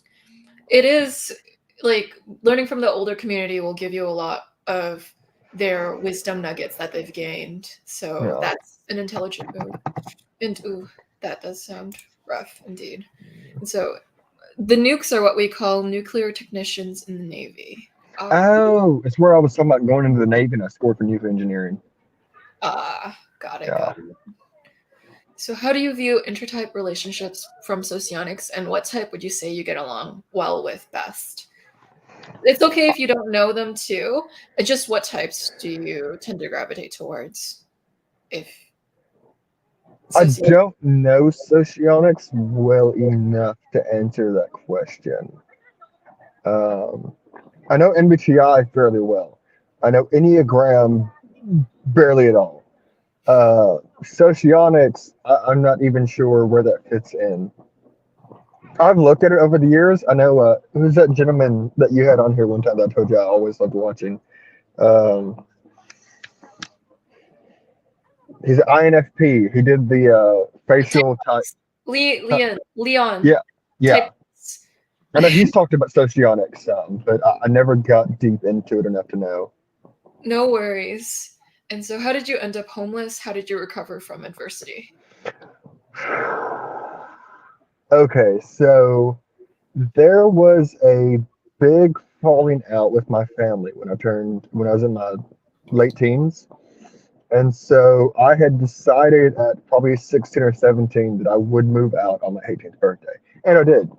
It is like learning from the older community will give you a lot of their wisdom nuggets that they've gained. So Yeah. that's an intelligent move. And ooh, that does sound rough indeed. And so the nukes are what we call nuclear technicians in the Navy. Oh, it's where I was talking about going into the Navy and I scored for nuclear engineering. Got it, Yeah. got it. So how do you view intertype relationships from socionics, and what type would you say you get along well with best? It's okay if you don't know them too. Just what types do you tend to gravitate towards? If I socio don't know socionics well enough to answer that question. Um, I know MBTI fairly well. I know Enneagram barely at all. Socionics, I'm not even sure where that fits in. I've looked at it over the years. I know who's that gentleman that you had on here one time that I told you I always loved watching. Um, he's an INFP. He did the facial type. Leon Yeah, yeah. types. I know he's talked about socionics, but I never got deep into it enough to know. No worries. And so how did you end up homeless? How did you recover from adversity? Okay, so there was a big falling out with my family when I was in my late teens. And so I had decided at probably 16 or 17 that I would move out on my 18th birthday. And I did.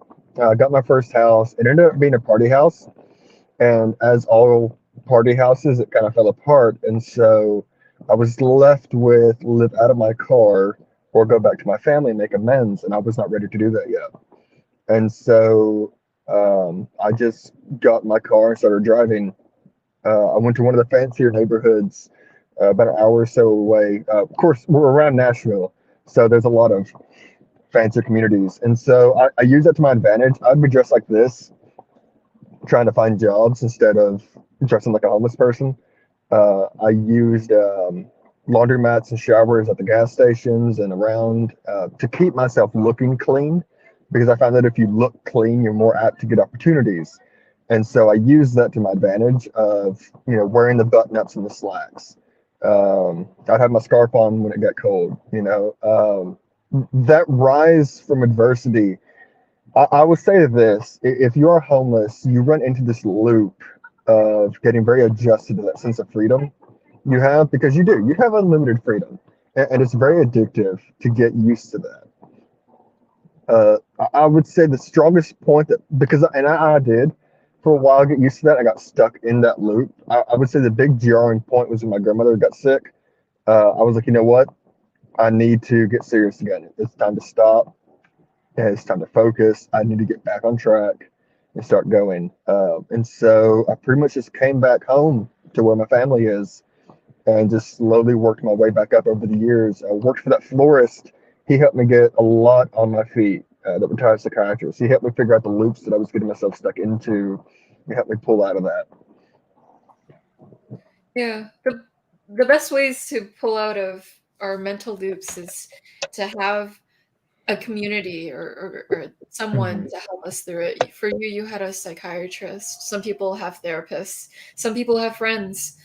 I got my first house. It ended up being a party house. And as all party houses, it kind of fell apart. And so I was left with live out of my car or go back to my family and make amends. And I was not ready to do that yet. And so I just got in my car and started driving. I went to one of the fancier neighborhoods about an hour or so away. Of course, we're around Nashville, so there's a lot of fancier communities. And so I use that to my advantage. I'd be dressed like this, trying to find jobs instead of dressing like a homeless person. I used laundromats and showers at the gas stations and around to keep myself looking clean because I found that if you look clean, you're more apt to get opportunities. And so I used that to my advantage of, wearing the button ups and the slacks. I'd have my scarf on when it got cold. That rise from adversity, I would say this: if you are homeless, you run into this loop of getting very adjusted to that sense of freedom you have because you have unlimited freedom, and it's very addictive to get used to that. I would say the strongest point that because and I did for a while get used to that. I got stuck in that loop. I would say the big jarring point was when my grandmother got sick. I was like, you know what? I need to get serious again. It's time to stop. And it's time to focus. I need to get back on track and start going. And so I pretty much just came back home to where my family is and just slowly worked my way back up over the years. I worked for that florist. He helped me get a lot on my feet. That retired psychiatrist. He helped me figure out the loops that I was getting myself stuck into. He helped me pull out of that. Yeah. The best ways to pull out of our mental loops is to have a community or someone Mhm. to help us through it. For you, you had a psychiatrist. Some people have therapists. Some people have friends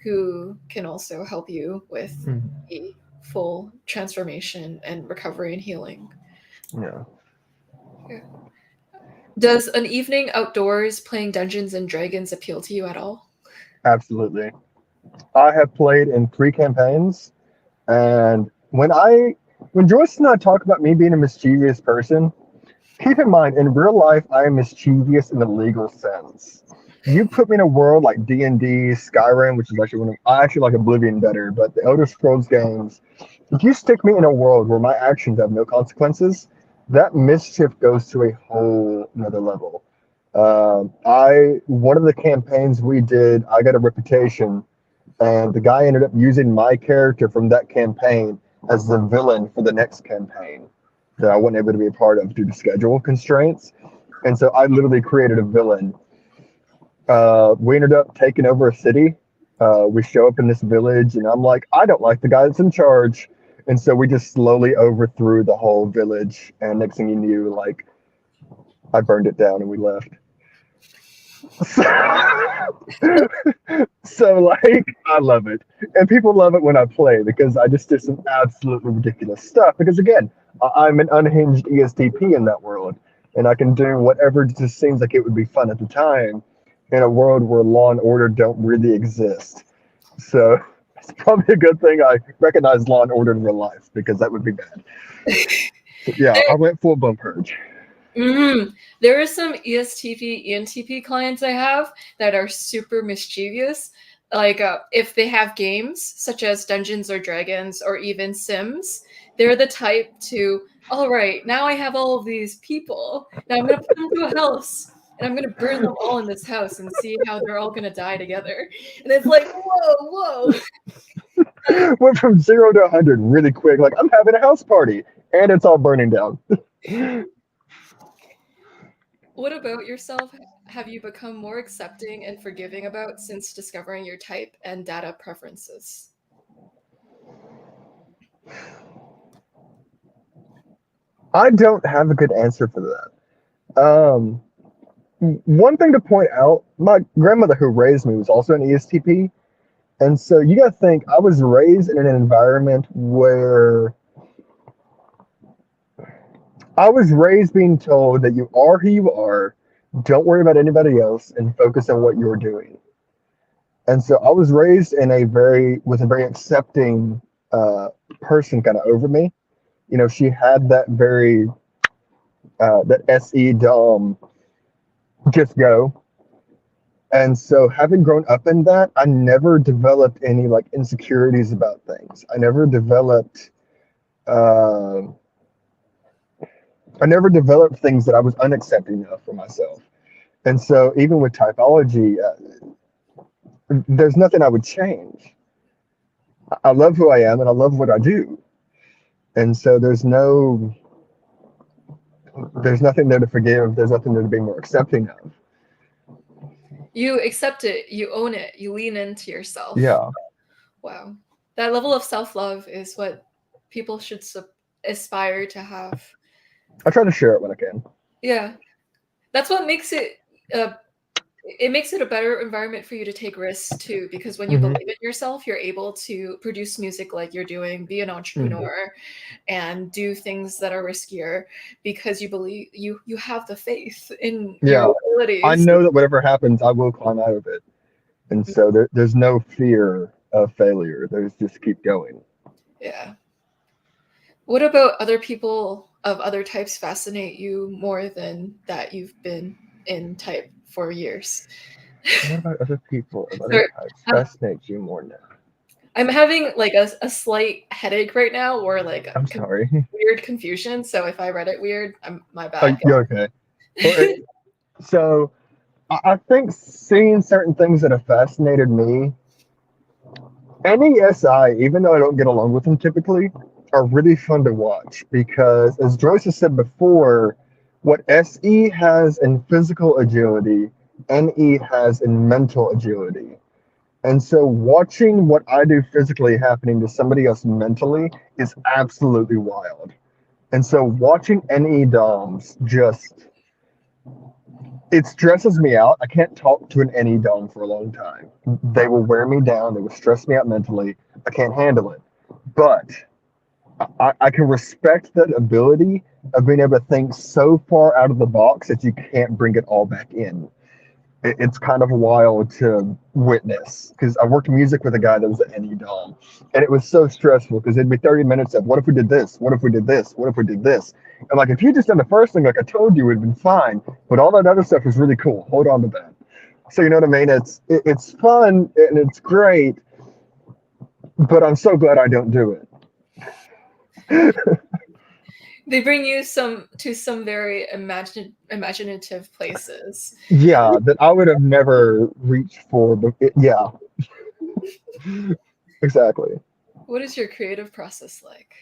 who can also help you with Mhm. the full transformation and recovery and healing. Yeah, Yeah. Does an evening outdoors playing Dungeons and Dragons appeal to you at all? absolutely. I have played in 3 campaigns, and when Joyce and I talk about me being a mischievous person, keep in mind, in real life, I am mischievous in the legal sense. You put me in a world like D&D, Skyrim, which is actually I actually like Oblivion better, but the Elder Scrolls games. If you stick me in a world where my actions have no consequences, that mischief goes to a whole another level. I One of the campaigns we did, I got a reputation And the guy ended up using my character from that campaign as the villain for the next campaign that I wasn't able to be a part of due to schedule constraints. And so I literally created a villain. We ended up taking over a city. We show up in this village, and I'm like, I don't like the guy that's in charge. And so we just slowly overthrew the whole village. And next thing you knew, like, I burned it down and we left. So like, I love it. And people love it when I play because I just do some absolutely ridiculous stuff. Because again, I'm an unhinged ESTP in that world. And I can do whatever just seems like it would be fun at the time in a world where law and order don't really exist. So it's probably a good thing I recognize law and order in real life because that would be bad. So, yeah, I went full blown purge. There are some ESTP, ENTP clients I have that are super mischievous. Like if they have games such as Dungeons or Dragons or even Sims, they're the type to, all right, now I have all of these people. Now I'm going to put them to a house and I'm going to burn them all in this house and see how they're all going to die together. And it's like, whoa. Went from 0 to 100 really quick. Like, I'm having a house party and it's all burning down. What about yourself have you become more accepting and forgiving about since discovering your type and data preferences? I don't have a good answer for that. One thing to point out, my grandmother who raised me was also an ESTP. And so you got to think, I was raised in an environment where I was raised being told that you are who you are, don't worry about anybody else, and focus on what you're doing. And so I was raised in with a very accepting person kind of over me. You know, she had that that SE Dom, just go. And so having grown up in that, I never developed any like insecurities about things. Uh, I never developed things that I was unaccepting of for myself. And so even with typology, there's nothing I would change. I love who I am and I love what I do. And so there's nothing there to forgive. There's nothing there to be more accepting of. You accept it, you own it, you lean into yourself. Yeah. Wow. That level of self-love is what people should aspire to have. I try to share it when I can. Yeah. That's what makes it it makes it a better environment for you to take risks too, because when you believe in yourself, you're able to produce music like you're doing, be an entrepreneur, and do things that are riskier because you believe you have the faith in your abilities. I know that whatever happens, I will climb out of it. And so there's no fear of failure. There's just keep going. Yeah. What about other people of other types fascinate you more than that you've been in type for years? What about other people of other types fascinate you more now? I'm having like a slight headache right now, or like I'm sorry. Weird confusion. So if I read it weird, my bad. You're okay. Well, so I think seeing certain things that have fascinated me, NESI, even though I don't get along with them typically, are really fun to watch because, as Joyce has said before, what SE has in physical agility, NE has in mental agility. And so watching what I do physically happening to somebody else mentally is absolutely wild. And so watching NE DOMs it stresses me out. I can't talk to an NE DOM for a long time. They will wear me down. They will stress me out mentally. I can't handle it. But I can respect that ability of being able to think so far out of the box that you can't bring it all back in. It's kind of wild to witness because I worked music with a guy that was an NE Dom, and it was so stressful because it'd be 30 minutes of what if we did this? What if we did this? What if we did this? And like if you just done the first thing, like I told you, it'd been fine. But all that other stuff was really cool. Hold on to that. So you know what I mean? It's fun and it's great, but I'm so glad I don't do it. They bring you to some very imaginative places. Yeah, that I would have never reached for. But yeah. Exactly. What is your creative process like?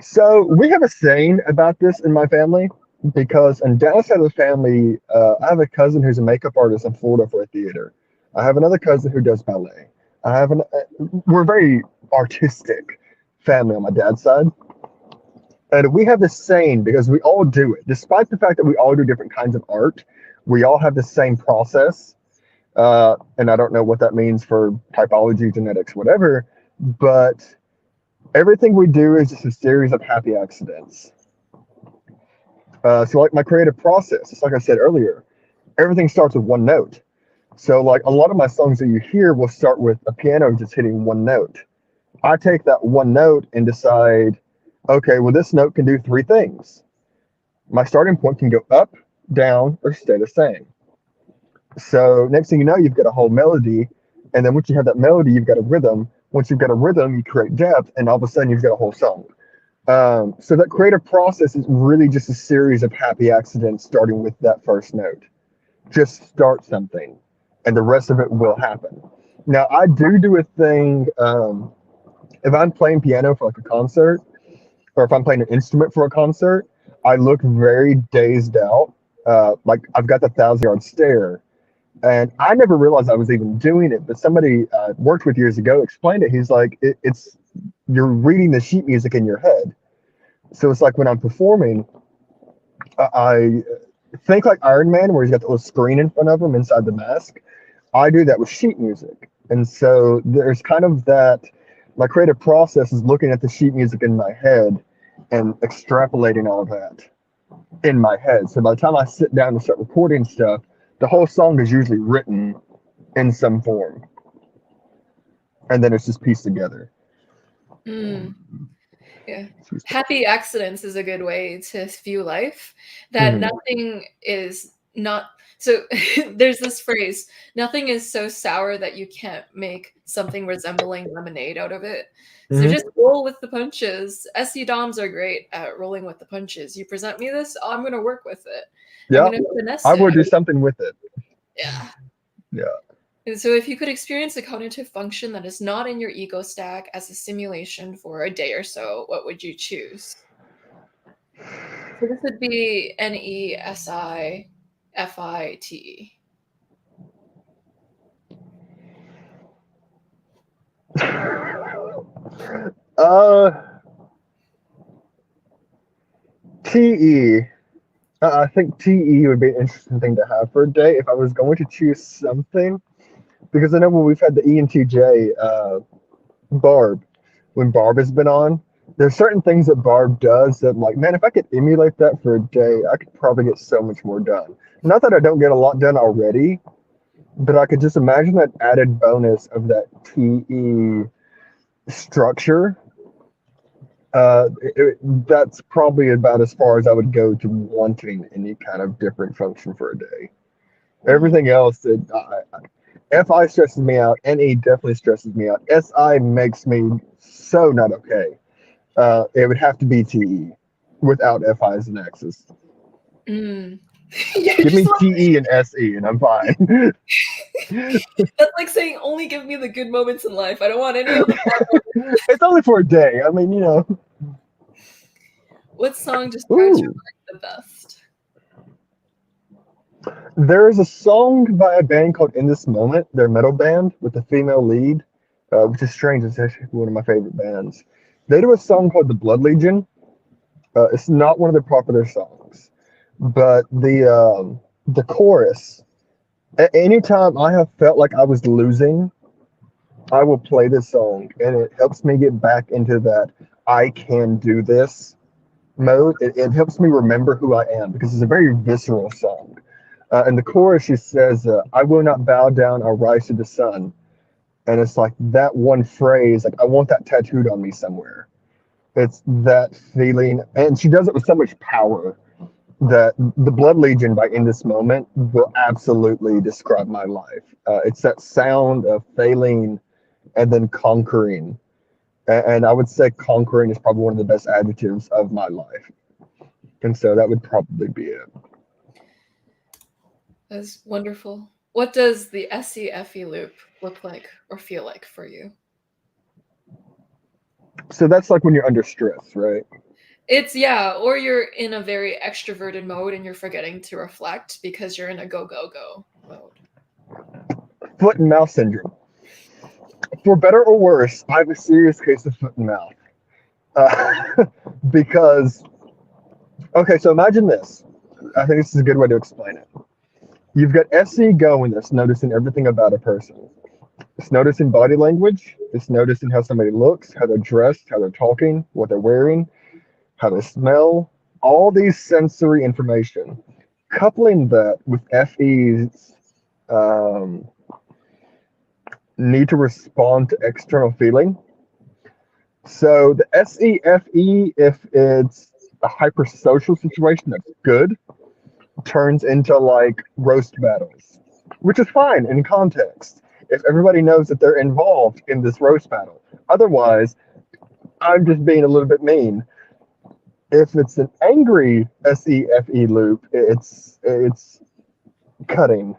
So we have a saying about this in my family because on dad's side of the family, I have a cousin who's a makeup artist in Florida for a theater. I have another cousin who does ballet. We're a very artistic family on my dad's side. And we have this saying because we all do it, despite the fact that we all do different kinds of art, we all have the same process. And I don't know what that means for typology, genetics, whatever, but everything we do is just a series of happy accidents. So, like my creative process, it's like I said earlier, everything starts with one note. So, like a lot of my songs that you hear will start with a piano just hitting one note. I take that one note and decide, okay, well, this note can do three things. My starting point can go up, down, or stay the same. So, next thing you know, you've got a whole melody. And then once you have that melody, you've got a rhythm. Once you've got a rhythm, you create depth, and all of a sudden, you've got a whole song. So that creative process is really just a series of happy accidents starting with that first note. Just start something, and the rest of it will happen. Now, I do a thing. If I'm playing piano for like a concert, or if I'm playing an instrument for a concert, I look very dazed out. Like I've got the 1,000-yard stare. And I never realized I was even doing it, but somebody worked with years ago explained it. He's like, it's you're reading the sheet music in your head. So it's like when I'm performing, I think like Iron Man, where he's got the little screen in front of him inside the mask. I do that with sheet music. And so there's kind of that, my creative process is looking at the sheet music in my head and extrapolating all of that in my head. So by the time I sit down and start recording stuff, the whole song is usually written in some form. And then it's just pieced together. Mm. Yeah. Happy accidents is a good way to view life. That Mm-hmm. nothing is not so there's this phrase, nothing is so sour that you can't make something resembling lemonade out of it. So Mm-hmm. just roll with the punches. SE DOMs are great at rolling with the punches. You present me this, oh, I'm gonna work with it. I'm Yeah, gonna finesse I it. would do something with it. Yeah. Yeah. And so if you could experience a cognitive function that is not in your ego stack as a simulation for a day or so, what would you choose? So this would be NESIFITE. uh, TE. I think TE would be an interesting thing to have for a day if I was going to choose something. Because I know when we've had the ENTJ, Barb, when Barb has been on, there's certain things that Barb does that I'm like, man, if I could emulate that for a day, I could probably get so much more done. Not that I don't get a lot done already, but I could just imagine that added bonus of that TE structure. That's probably about as far as I would go to wanting any kind of different function for a day. Mm. Everything else, FI stresses me out. NE definitely stresses me out. SI makes me so not okay. It would have to be TE without FIs and X's. Mm. You're Give just me TE and SE, and I'm fine. that's like saying only give me the good moments in life. I don't want any of the bad moments. It's only for a day. I mean, you know. What song describes your Ooh, life the best? there is a song by a band called In This Moment. They're a metal band with a female lead, which is strange. It's actually one of my favorite bands. They do a song called The Blood Legion. It's not one of their popular songs, but the chorus. Anytime I have felt like I was losing, I will play this song, and it helps me get back into that I can do this mode. It helps me remember who I am because it's a very visceral song. And the chorus, she says, "I will not bow down. I'll rise to the sun." And it's like that one phrase, like I want that tattooed on me somewhere. It's that feeling, and she does it with so much power that the Blood Legion by In This Moment will absolutely describe my life. It's that sound of failing and then conquering. And I would say conquering is probably one of the best adjectives of my life. And so that would probably be it. That's wonderful. What does the SEFE loop look like or feel like for you? So that's like when you're under stress, right? It's yeah, or you're in a very extroverted mode and you're forgetting to reflect because you're in a go go go mode. Foot and mouth syndrome. For better or worse, I have a serious case of foot and mouth. Uh, because, okay, so imagine this. I think this is a good way to explain it. You've got SE going that's noticing everything about a person. It's noticing body language. It's noticing how somebody looks, how they're dressed, how they're talking, what they're wearing, how they smell, all these sensory information. Coupling that with FE's um, need to respond to external feeling. So the SEFE, if it's a hypersocial situation that's good, turns into like roast battles, which is fine in context if everybody knows that they're involved in this roast battle. Otherwise, I'm just being a little bit mean. If it's an angry SEFE loop, it's cutting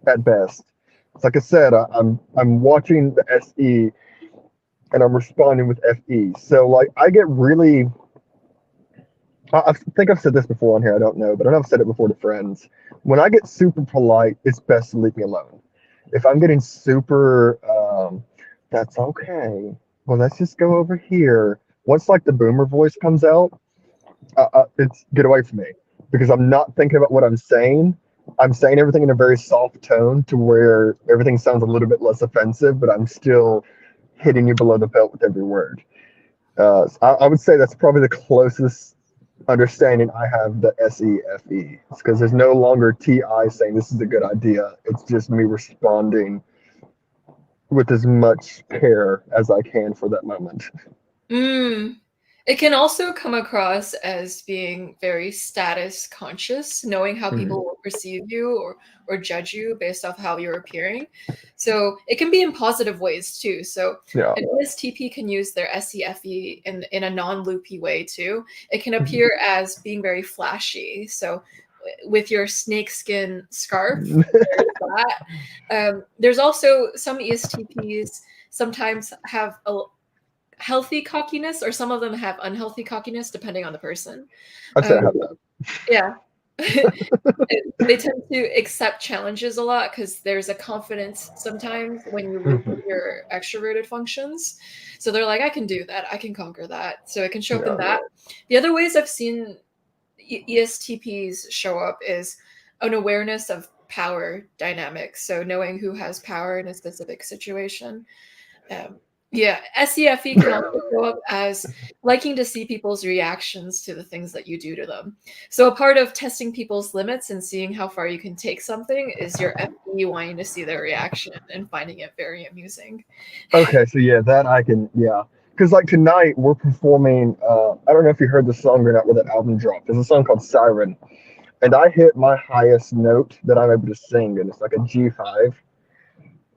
at best. It's like I said, I'm watching the SE and I'm responding with FE. So like I get really I think I've said this before on here. I don't know, but I know I've said it before to friends. When I get super polite, it's best to leave me alone. If I'm getting super, that's okay. Well, let's just go over here. Once like the boomer voice comes out, it's get away from me because I'm not thinking about what I'm saying. I'm saying everything in a very soft tone to where everything sounds a little bit less offensive, but I'm still hitting you below the belt with every word. So I would say that's probably the closest understanding I have the SEFE. It's because there's no longer TI saying this is a good idea. It's just me responding with as much care as I can for that moment. Mm. It can also come across as being very status conscious, knowing how Mm-hmm. people will perceive you or judge you based off how you're appearing. So it can be in positive ways too. So Yeah. an ESTP can use their SEFE in a non-loopy way too. It can appear as being very flashy. So with your snakeskin scarf, there's that. There's also some ESTPs sometimes have a healthy cockiness, or some of them have unhealthy cockiness, depending on the person. I'd say I Um, have that. yeah. They tend to accept challenges a lot because there's a confidence sometimes when you loop Mm-hmm. with your extroverted functions. So they're like, I can do that. I can conquer that. So it can show up in Yeah. that. The other ways I've seen ESTPs show up is an awareness of power dynamics. So knowing who has power in a specific situation. Um, yeah, SEFE can also show up as liking to see people's reactions to the things that you do to them. So a part of testing people's limits and seeing how far you can take something is your FE wanting to see their reaction and finding it very amusing. Okay, so yeah, that I can, yeah. Because like tonight we're performing. I don't know if you heard the song or not where that album dropped. There's a song called Siren, and I hit my highest note that I'm able to sing, and it's like a G5.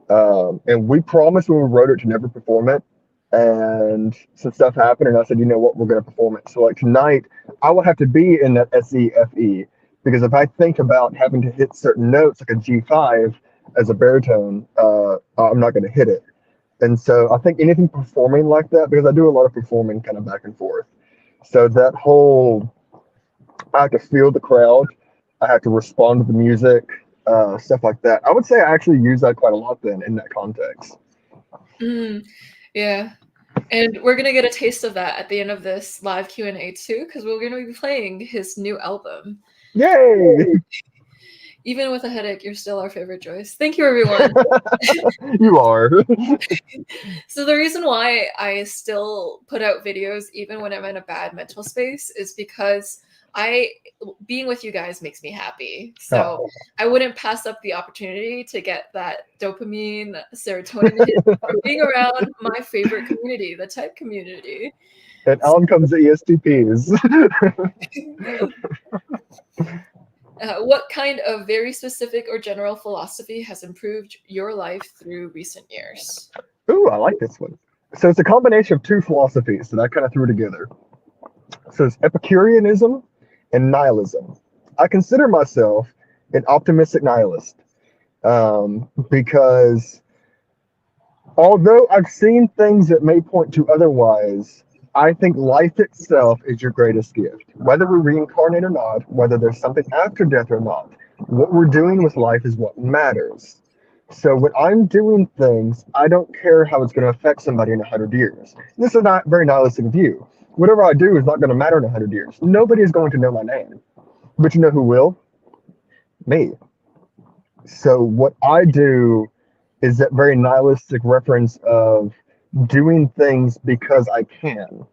And we promised when we wrote it to never perform it. And some stuff happened, and I said, you know what, we're going to perform it. So, like tonight, I will have to be in that SEFE because if I think about having to hit certain notes, like a G5 as a baritone, I'm not going to hit it. And so, I think anything performing like that, because I do a lot of performing kind of back and forth. So, that whole I have to feel the crowd. I have to respond to the music, stuff like that. I would say I actually use that quite a lot then in that context. Mm, yeah. And we're gonna get a taste of that at the end of this live Q&A too, because we're gonna be playing his new album. Yay! Even with a headache, you're still our favorite, Joyce. Thank you, everyone. You are. So the reason why I still put out videos even when I'm in a bad mental space is because I being with you guys makes me happy. So Oh. I wouldn't pass up the opportunity to get that dopamine, serotonin hit from being around my favorite community, the type community. And on comes the ESTPs. What kind of very specific or general philosophy has improved your life through recent years? Ooh, I like this one. So it's a combination of two philosophies that I kind of threw together. So it's Epicureanism and nihilism. I consider myself an optimistic nihilist. Because although I've seen things that may point to otherwise, I think life itself is your greatest gift. Whether we reincarnate or not, whether there's something after death or not, what we're doing with life is what matters. So when I'm doing things, I don't care how it's going to affect somebody in 100 years. This is not a very nihilistic view. Whatever I do is not going to matter in 100 years. Nobody is going to know my name. But you know who will? Me. So what I do is that very nihilistic reference of doing things because I can.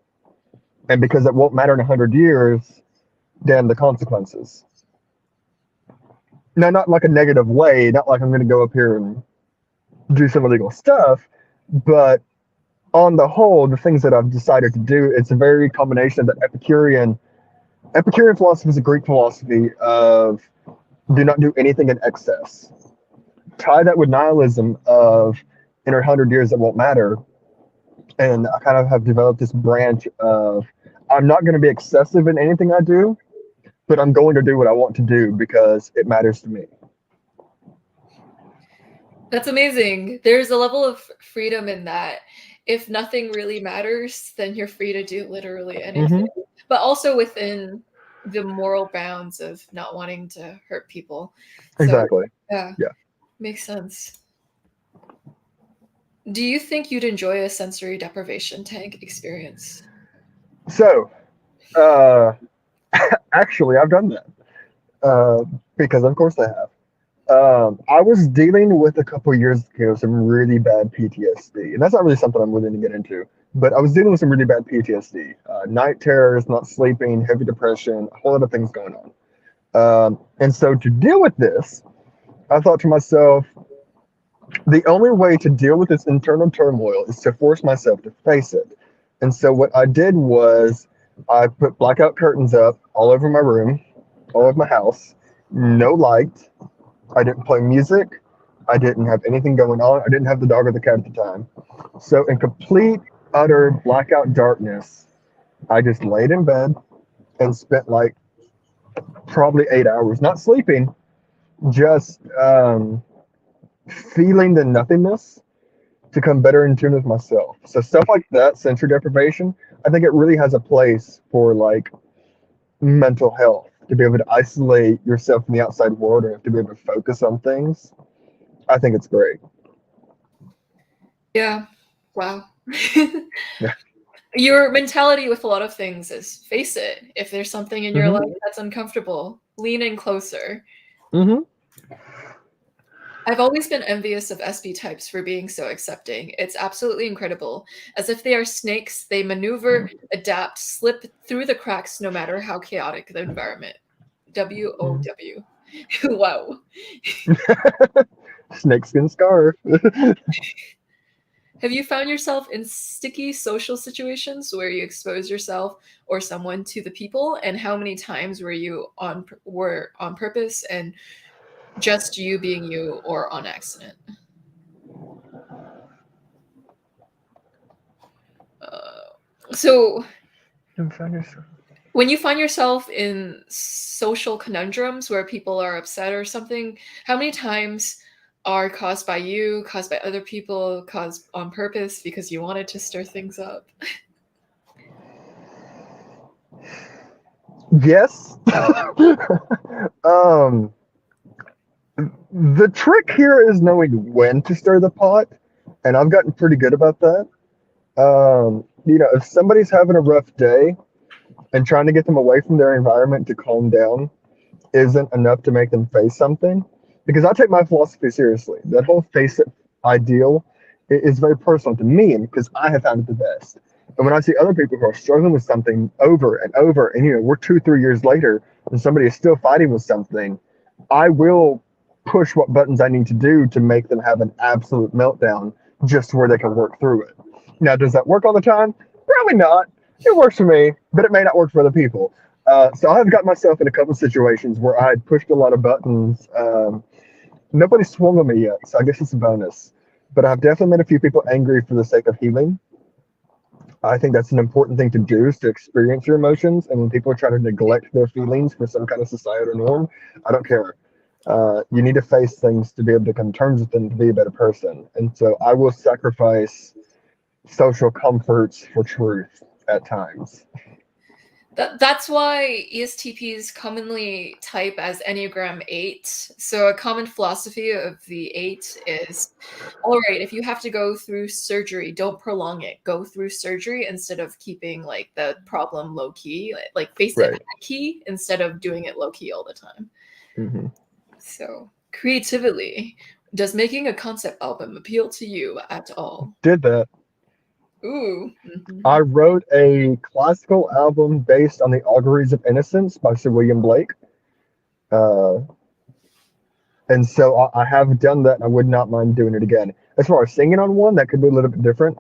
And because it won't matter in 100 years, damn the consequences. Now, not like a negative way, not like I'm going to go up here and do some illegal stuff, but on the whole, the things that I've decided to do, it's a very combination of the Epicurean philosophy is a Greek philosophy of do not do anything in excess. Tie that with nihilism of in 100 years it won't matter. And I kind of have developed this branch of I'm not going to be excessive in anything I do, but I'm going to do what I want to do because it matters to me. That's amazing. There's a level of freedom in that. If nothing really matters, then you're free to do literally anything, but also within the moral bounds of not wanting to hurt people. So, Exactly. yeah, makes sense. Do you think you'd enjoy a sensory deprivation tank experience? So, actually, I've done that because, of course, I have. I was dealing with a couple years ago some really bad PTSD, and that's not really something I'm willing to get into. But I was dealing with some really bad PTSD, night terrors, not sleeping, heavy depression, a whole lot of things going on. And so to deal with this, I thought to myself, the only way to deal with this internal turmoil is to force myself to face it. And so what I did was I put blackout curtains up all over my room, all over my house, no light. I didn't play music. I didn't have anything going on. I didn't have the dog or the cat at the time. So in complete, utter blackout darkness, I just laid in bed and spent like probably 8 hours, not sleeping, just feeling the nothingness to come better in tune with myself. So stuff like that, sensory deprivation, I think it really has a place for like mental health, to be able to isolate yourself from the outside world or to be able to focus on things. I think it's great. Yeah. Wow. Yeah. Your mentality with a lot of things is face it. If there's something in your Mm-hmm. life that's uncomfortable, lean in closer. Mm-hmm. I've always been envious of SB types for being so accepting. It's absolutely incredible. As if they are snakes, they maneuver, adapt, slip through the cracks no matter how chaotic the environment. WOW. Wow. Snakeskin scarf. Have you found yourself in sticky social situations where you expose yourself or someone to the people? And how many times were on purpose and just you being you or on accident? So when you find yourself in social conundrums where people are upset or something, how many times are caused by you, caused by other people, caused on purpose because you wanted to stir things up? Yes. The trick here is knowing when to stir the pot, and I've gotten pretty good about that. If somebody's having a rough day and trying to get them away from their environment to calm down isn't enough to make them face something, because I take my philosophy seriously. That whole face it ideal is very personal to me, and because I have found it the best. And when I see other people who are struggling with something over and over, and we're 2, 3 years later, and somebody is still fighting with something, I will push what buttons I need to do to make them have an absolute meltdown just where they can work through it. Now, does that work all the time? Probably not. It works for me, but it may not work for other people. So I've got myself in a couple of situations where I had pushed a lot of buttons. Nobody swung on me yet, so I guess it's a bonus. But I've definitely made a few people angry for the sake of healing. I think that's an important thing to do, is to experience your emotions. And when people try to neglect their feelings for some kind of societal norm, I don't care. You need to face things to be able to come to terms with them to be a better person. And so I will sacrifice social comforts for truth at times. That's why ESTPs commonly type as Enneagram 8. So a common philosophy of the 8 is, all right, if you have to go through surgery, don't prolong it. Go through surgery instead of keeping like the problem low key, like face it Right. high key instead of doing it low key all the time. Hmm. So creatively, does making a concept album appeal to you at all? Did that. Ooh. I wrote a classical album based on the Auguries of Innocence by Sir William Blake. Uh, and so I have done that, and I would not mind doing it again. As far as singing on one, that could be a little bit different.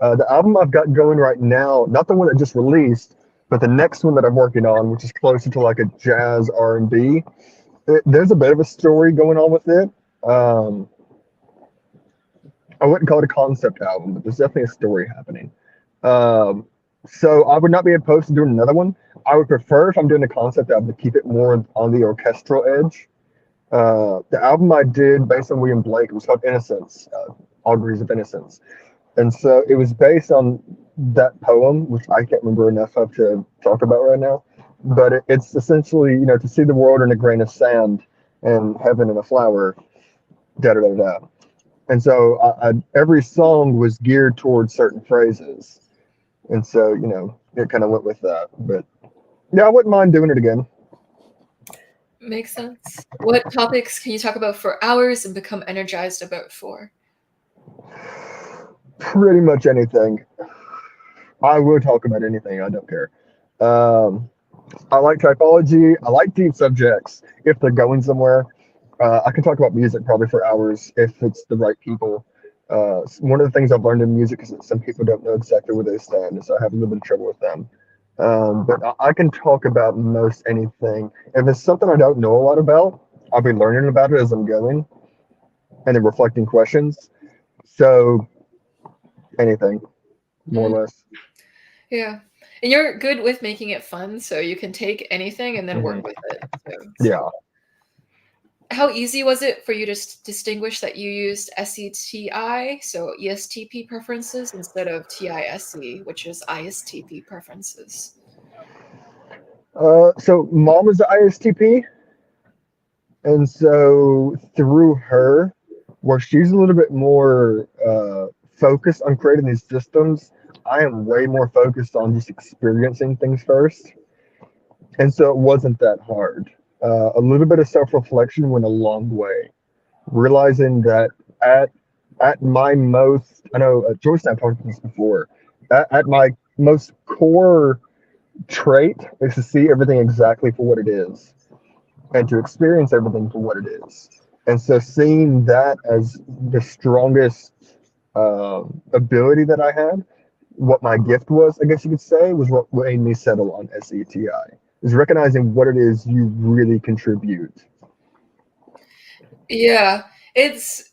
The album I've got going right now, not the one that just released, but the next one that I'm working on, which is closer to like a jazz R&B. There's a bit of a story going on with it. Um, I wouldn't call it a concept album, but there's definitely a story happening. Um, so I would not be opposed to doing another one. I would prefer if I'm doing a concept album to keep it more on the orchestral edge. The album I did based on William Blake, it was called Innocence, Auguries of Innocence. And so it was based on that poem, which I can't remember enough of to talk about right now. But it's essentially, to see the world in a grain of sand and heaven in a flower, da da da da. And so every song was geared towards certain phrases. And so, it kind of went with that. But yeah, I wouldn't mind doing it again. Makes sense. What topics can you talk about for hours and become energized about for? Pretty much anything. I will talk about anything. I don't care. Um, I like typology. I like deep subjects if they're going somewhere. I can talk about music probably for hours if it's the right people. One of the things I've learned in music is that some people don't know exactly where they stand, so I have a little bit of trouble with them. But I can talk about most anything. If it's something I don't know a lot about, I'll be learning about it as I'm going and then reflecting questions. So anything, more Mm, or less. yeah. And you're good with making it fun, so you can take anything and then Hmm. work with it. So Yeah. how easy was it for you to distinguish that you used SETI, so ESTP preferences, instead of TISE, which is ISTP preferences? So mom is the ISTP, and so through her, where she's a little bit more focused on creating these systems, I am way more focused on just experiencing things first. And so it wasn't that hard. A little bit of self reflection went a long way. Realizing that at at my most, I know Joyce and I've talked about this before. At my most core trait is to see everything exactly for what it is and to experience everything for what it is. And so seeing that as the strongest ability that I had, what my gift was, I guess you could say, was what made me settle on SETI. Is recognizing what it is you really contribute. Yeah, it's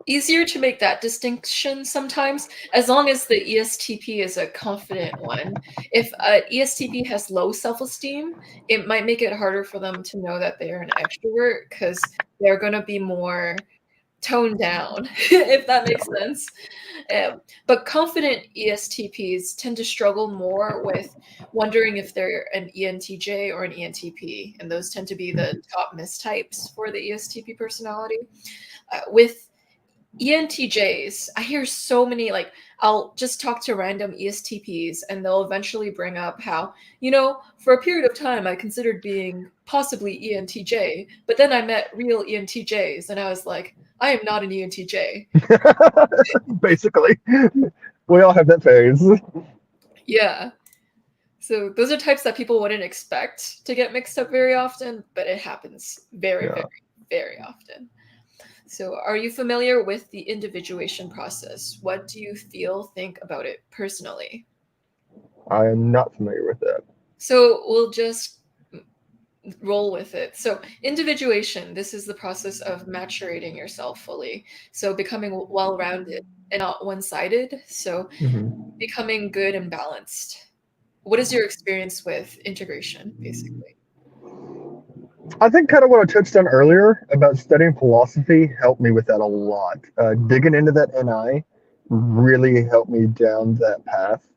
easier to make that distinction sometimes, as long as the ESTP is a confident one. If an ESTP has low self-esteem, it might make it harder for them to know that they're an extrovert because they're going to be more toned down, if that makes sense. But confident ESTPs tend to struggle more with wondering if they're an ENTJ or an ENTP, and those tend to be the top mistypes for the ESTP personality. With ENTJs, I hear so many, like, I'll just talk to random ESTPs and they'll eventually bring up how, for a period of time I considered being possibly ENTJ, but then I met real ENTJs and I was like, I am not an ENTJ. Basically, we all have that phase. Yeah. So those are types that people wouldn't expect to get mixed up very often, but it happens very, very, Yeah, very often. So, are you familiar with the individuation process? What do you think about it personally? I am not familiar with that. So, we'll just roll with it. So, individuation, this is the process of maturating yourself fully. So, becoming well rounded and not one sided. So, Hmm. becoming good and balanced. What is your experience with integration, basically? I think kind of what I touched on earlier about studying philosophy helped me with that a lot. Digging into that NI really helped me down that path.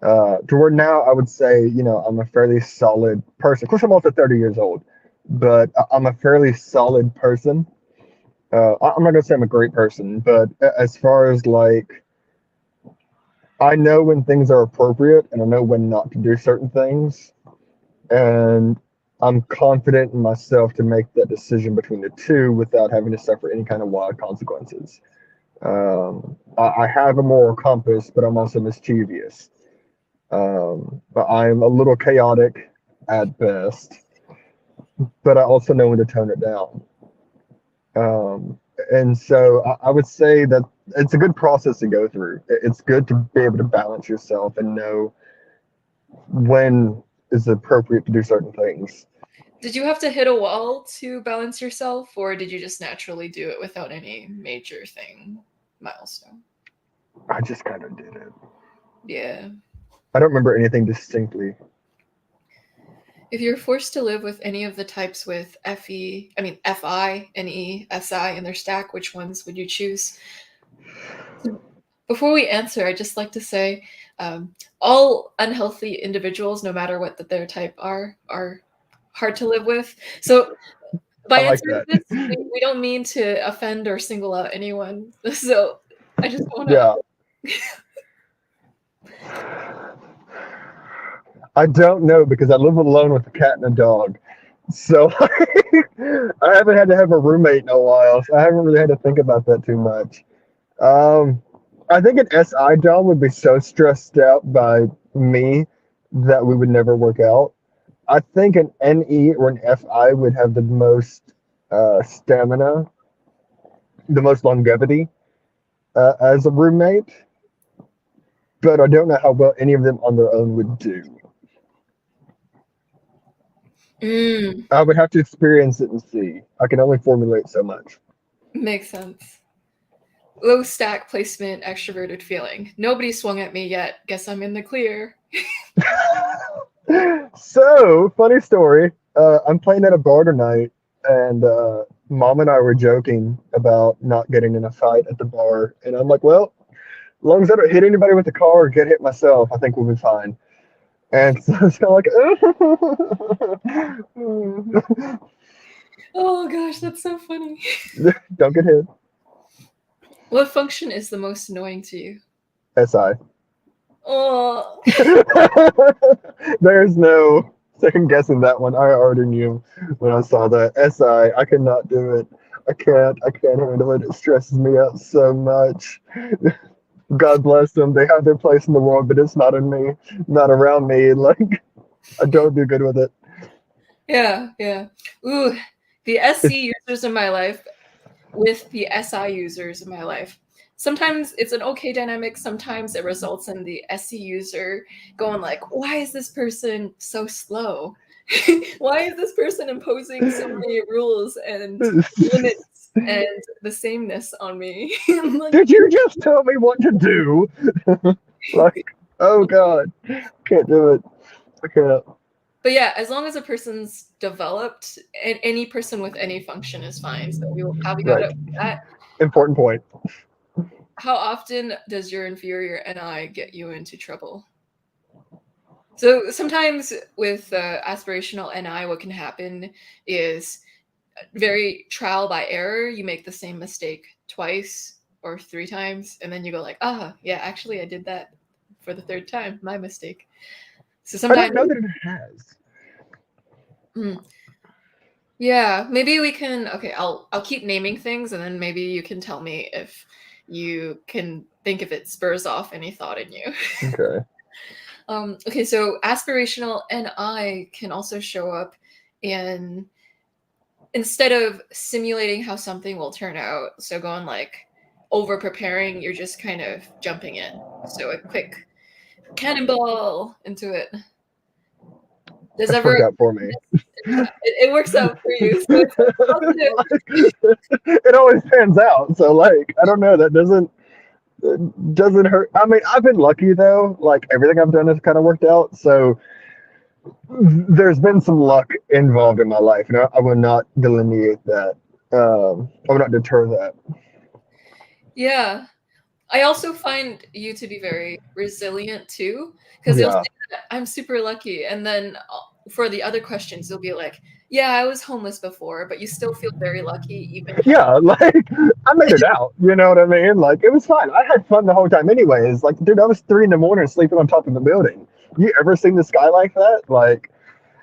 To where now I would say, I'm a fairly solid person. Of course, I'm also 30 years old, but I'm a fairly solid person. I'm not gonna say I'm a great person, but as far as like, I know when things are appropriate and I know when not to do certain things, and I'm confident in myself to make that decision between the two without having to suffer any kind of wild consequences. I have a moral compass, but I'm also mischievous. But I'm a little chaotic at best, but I also know when to tone it down. And so I would say that it's a good process to go through. It's good to be able to balance yourself and know when is appropriate to do certain things. Did you have to hit a wall to balance yourself, or did you just naturally do it without any major milestone? I just kind of did it. Yeah. I don't remember anything distinctly. If you're forced to live with any of the types with FI, NE, SI in their stack, which ones would you choose? Before we answer, I'd just like to say all unhealthy individuals, no matter what their type are hard to live with. So by I like answering that. this, we don't mean to offend or single out anyone. So I just want to. Yeah. I don't know because I live alone with a cat and a dog. So I haven't had to have a roommate in a while. So I haven't really had to think about that too much. Um, I think an SI job would be so stressed out by me that we would never work out. I think an NE or an FI would have the most stamina, the most longevity as a roommate, but I don't know how well any of them on their own would do. I would have to experience it and see. I can only formulate so much. Makes sense. Low stack placement, extroverted feeling. Nobody swung at me yet. Guess I'm in the clear. So, funny story. I'm playing at a bar tonight, and mom and I were joking about not getting in a fight at the bar. And I'm like, well, as long as I don't hit anybody with the car or get hit myself, I think we'll be fine. And so it's kind of like, Oh gosh, that's so funny. don't get hit. What function is the most annoying to you? SI. Oh. There's no second guessing that one. I already knew when I saw that. SI, I cannot do it. I can't handle it. It stresses me out so much. God bless them. They have their place in the world, but it's not in me, not around me. Like, I don't do good with it. Yeah. Ooh, the SC It's, users in my life with the SI users in my life. Sometimes it's an okay dynamic. Sometimes it results in the SC user going like, why is this person so slow? Why is this person imposing so many rules and limits and the sameness on me? Like, did you just tell me what to do? Like, oh God, can't do it. I can't. but yeah, as long as a person's developed, and any person with any function is fine. So we will probably go Right. to that. Important point. How often does your inferior NI get you into trouble? So sometimes with aspirational NI, what can happen is very trial by error. You make the same mistake twice or three times, and then you go like, yeah, actually I did that for the third time. My mistake. So I don't sometimes, know that it has. yeah, maybe we can. Okay, I'll keep naming things, and then maybe you can tell me if you can think if it spurs off any thought in you. Okay. Okay, so aspirational NI can also show up in, instead of simulating how something will turn out, so going like over preparing, you're just kind of jumping in. So a quick cannonball into it. Does It's ever worked out for me. it works out for you. So it's positive. It always pans out. So like, I don't know. That doesn't hurt. I mean, I've been lucky though. Like everything I've done has kind of worked out. So There's been some luck involved in my life, and I will not delineate that. I will not deter that. Yeah. I also find you to be very resilient too, because you'll Yeah. say that I'm super lucky, and then for the other questions, you'll be like, "Yeah, I was homeless before, but you still feel very lucky, even having." Yeah, like I made it out. You know what I mean? Like it was fine. I had fun the whole time, anyways. Like, dude, I was 3 in the morning sleeping on top of the building. You ever seen the sky like that? Like,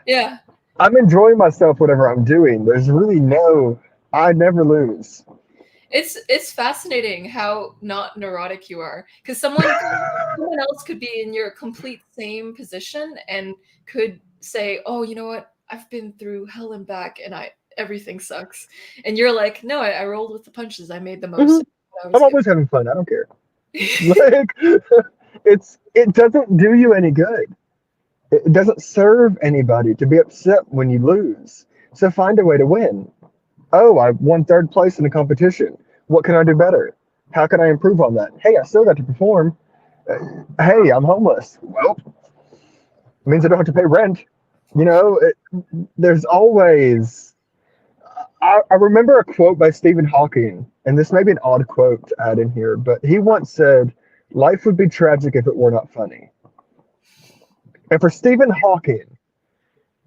Yeah, I'm enjoying myself, whatever I'm doing. There's really no, I never lose. it's fascinating how not neurotic you are, because someone else could be in your complete same position and could say, "Oh, you know what? I've been through hell and back, and I everything sucks," and you're like, "No, I rolled with the punches. I made the most Mhm. of what I was I'm given." always having fun. I don't care. Like, it doesn't do you any good. It doesn't serve anybody to be upset when you lose. So find a way to win. Oh, I won third place in a competition. What can I do better? How can I improve on that? Hey, I still got to perform. Hey, I'm homeless. Well, it means I don't have to pay rent. You know, there's always. I remember a quote by Stephen Hawking, and this may be an odd quote to add in here, but he once said, "Life would be tragic if it were not funny." And for Stephen Hawking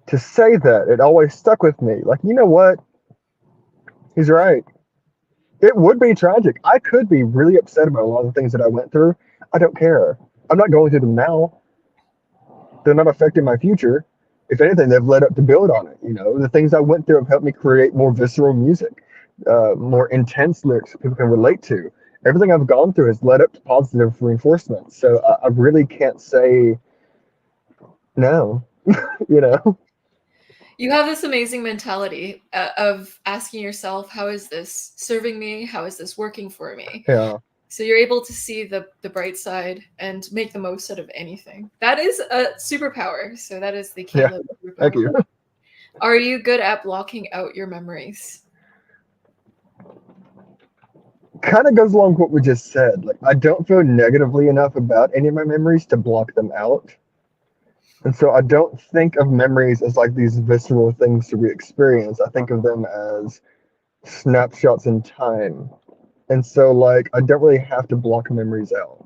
to say that, it always stuck with me. Like, you know what? He's right. It would be tragic. I could be really upset about a lot of the things that I went through. I don't care. I'm not going through them now. They're not affecting my future. If anything, they've led up to build on it. You know, the things I went through have helped me create more visceral music, more intense lyrics that people can relate to. Everything I've gone through has led up to positive reinforcement. So I really can't say no. You know? You have this amazing mentality of asking yourself, "How is this serving me? How is this working for me?" Yeah. So you're able to see the bright side and make the most out of anything. That is a superpower. So that is the Yeah. Caleb Thank superpower. you. Are you good at blocking out your memories? Kind of goes along with what we just said. Like, I don't feel negatively enough about any of my memories to block them out. And so I don't think of memories as like these visceral things to re experience. I think of them as snapshots in time. And so, like, I don't really have to block memories out.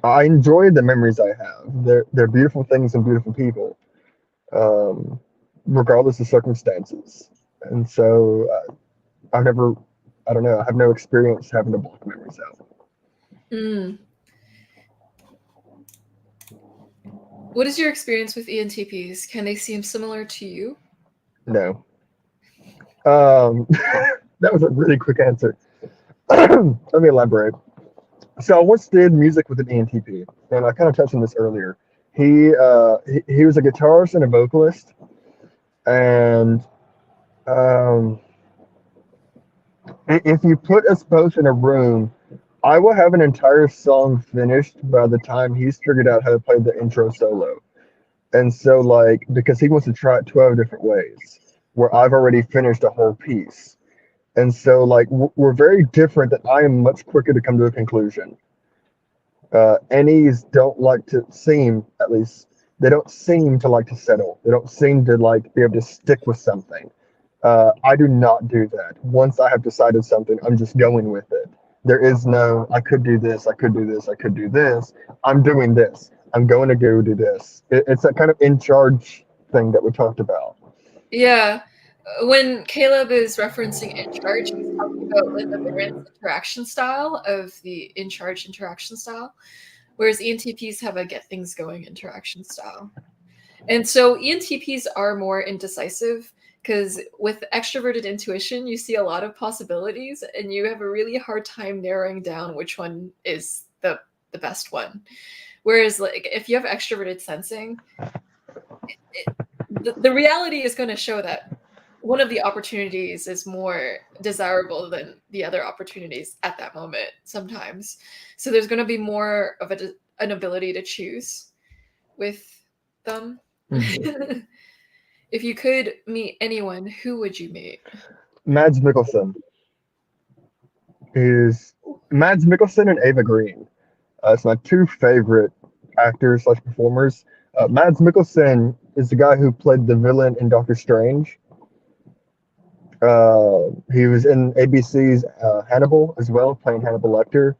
I enjoy the memories I have. They're beautiful things and beautiful people, um, regardless of circumstances. And so I've never, I don't know, I have no experience having to block memories out. Mm. What is your experience with ENTPs? Can they seem similar to you? No. Um, that was a really quick answer. Let me elaborate. So I once did music with an ENTP, and I kind of touched on this earlier. He was a guitarist and a vocalist, and um, if you put us both in a room, I will have an entire song finished by the time he's figured out how to play the intro solo. And so, like, because he wants to try it 12 different ways, where I've already finished a whole piece. And so, like, we're very different, that I am much quicker to come to a conclusion. Ennies don't like to seem, at least, they don't seem to like to settle. They don't seem to like be able to stick with something. I do not do that. Once I have decided something, I'm just going with it. There is no, I could do this, I could do this, I could do this. I'm doing this. I'm going to go do this. It's that kind of in charge thing that we talked about. Yeah. When Caleb is referencing in charge, he's talking about Linda Barron's interaction style of the in charge interaction style, whereas ENTPs have a get things going interaction style. And so ENTPs are more indecisive because with extroverted intuition, you see a lot of possibilities and you have a really hard time narrowing down which one is the best one. Whereas like if you have extroverted sensing, the reality is going to show that one of the opportunities is more desirable than the other opportunities at that moment sometimes. So there's going to be more of an ability to choose with them. Mhm. If you could meet anyone, who would you meet? Mads Mikkelsen is Mads Mikkelsen and Ava Green. It's my two favorite actors slash performers. Mads Mikkelsen is the guy who played the villain in Doctor Strange. He was in ABC's Hannibal as well, playing Hannibal Lecter.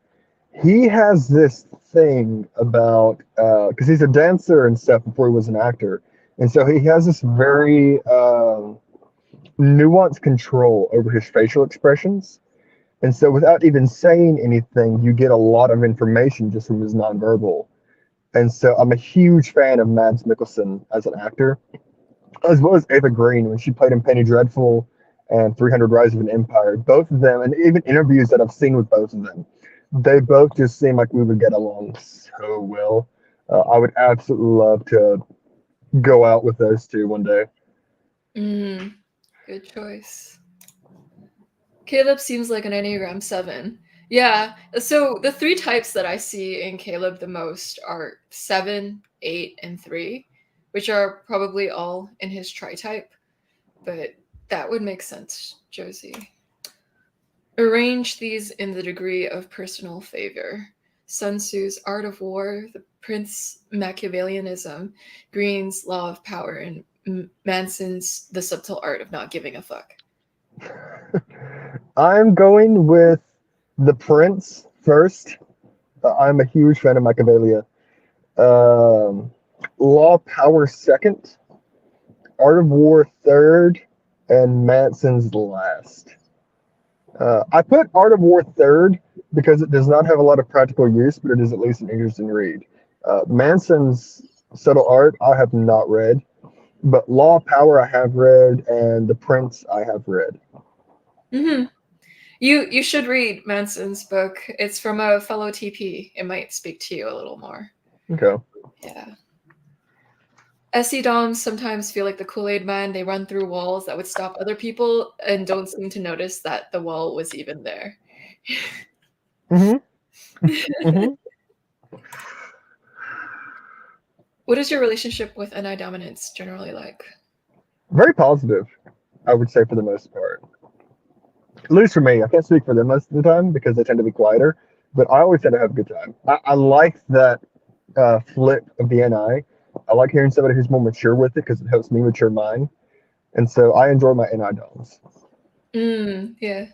He has this thing about because he's a dancer and stuff before he was an actor, and so he has this very nuanced control over his facial expressions. And so, without even saying anything, you get a lot of information just from his nonverbal. And so, I'm a huge fan of Mads Mikkelsen as an actor, as well as Ava Green when she played in Penny Dreadful and 300 Rise of an Empire. Both of them, and even interviews that I've seen with both of them, they both just seem like we would get along so well. I would absolutely love to go out with those two one day. Good choice. Caleb seems like an Enneagram 7. Yeah, so the 3 types that I see in Caleb the most are 7, 8, and 3, which are probably all in his tri-type, but that would make sense, Josie. Arrange these in the degree of personal favor. Sun Tzu's Art of War, the Prince Machiavellianism, Green's Law of Power, and Manson's The Subtle Art of Not Giving a Fuck. I'm going with The Prince first. I'm a huge fan of Machiavelli. Law of Power second, Art of War third, and Manson's last. I put Art of War third because it does not have a lot of practical use, but it is at least an interesting read. Manson's Subtle Art I have not read, but Law of Power I have read, and The Prince I have read. Mm-hmm. You should read Manson's book. It's from a fellow TP. It might speak to you a little more. Okay. Yeah. SE Doms sometimes feel like the Kool-Aid man. They run through walls that would stop other people and don't seem to notice that the wall was even there. What is your relationship with NI dominance generally like? Very positive, I would say, for the most part. At least for me. I can't speak for them most of the time because they tend to be quieter, but I always tend to have a good time. I like that flip of the NI. I like hearing somebody who's more mature with it because it helps me mature mine. And so I enjoy my NI doms. Yeah.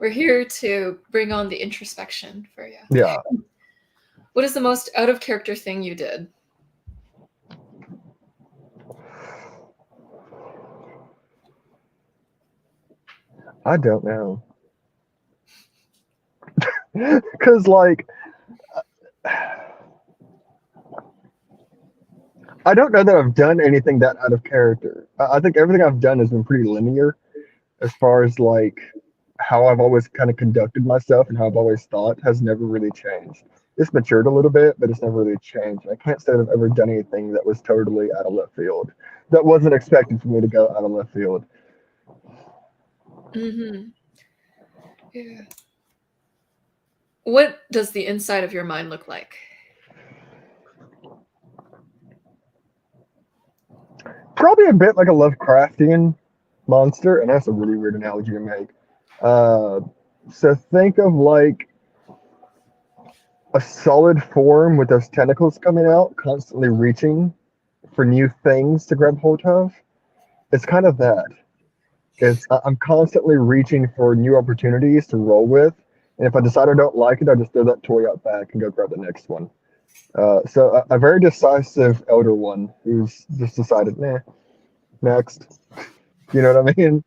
We're here to bring on the introspection for you. Yeah. What is the most out of character thing you did? I don't know. Because, like, I don't know that I've done anything that out of character. I think everything I've done has been pretty linear as far as, like, how I've always kind of conducted myself and how I've always thought has never really changed. It's matured a little bit, but it's never really changed. I can't say that I've ever done anything that was totally out of left field, that wasn't expected for me to go out of left field. Yeah. What does the inside of your mind look like? Probably a bit like a Lovecraftian monster, and that's a really weird analogy to make. So think of like a solid form with those tentacles coming out, constantly reaching for new things to grab hold of. It's kind of that. I'm constantly reaching for new opportunities to roll with, and if I decide I don't like it, I just throw that toy out back and go grab the next one. So a very decisive elder one who's just decided, nah, next. You know what I mean?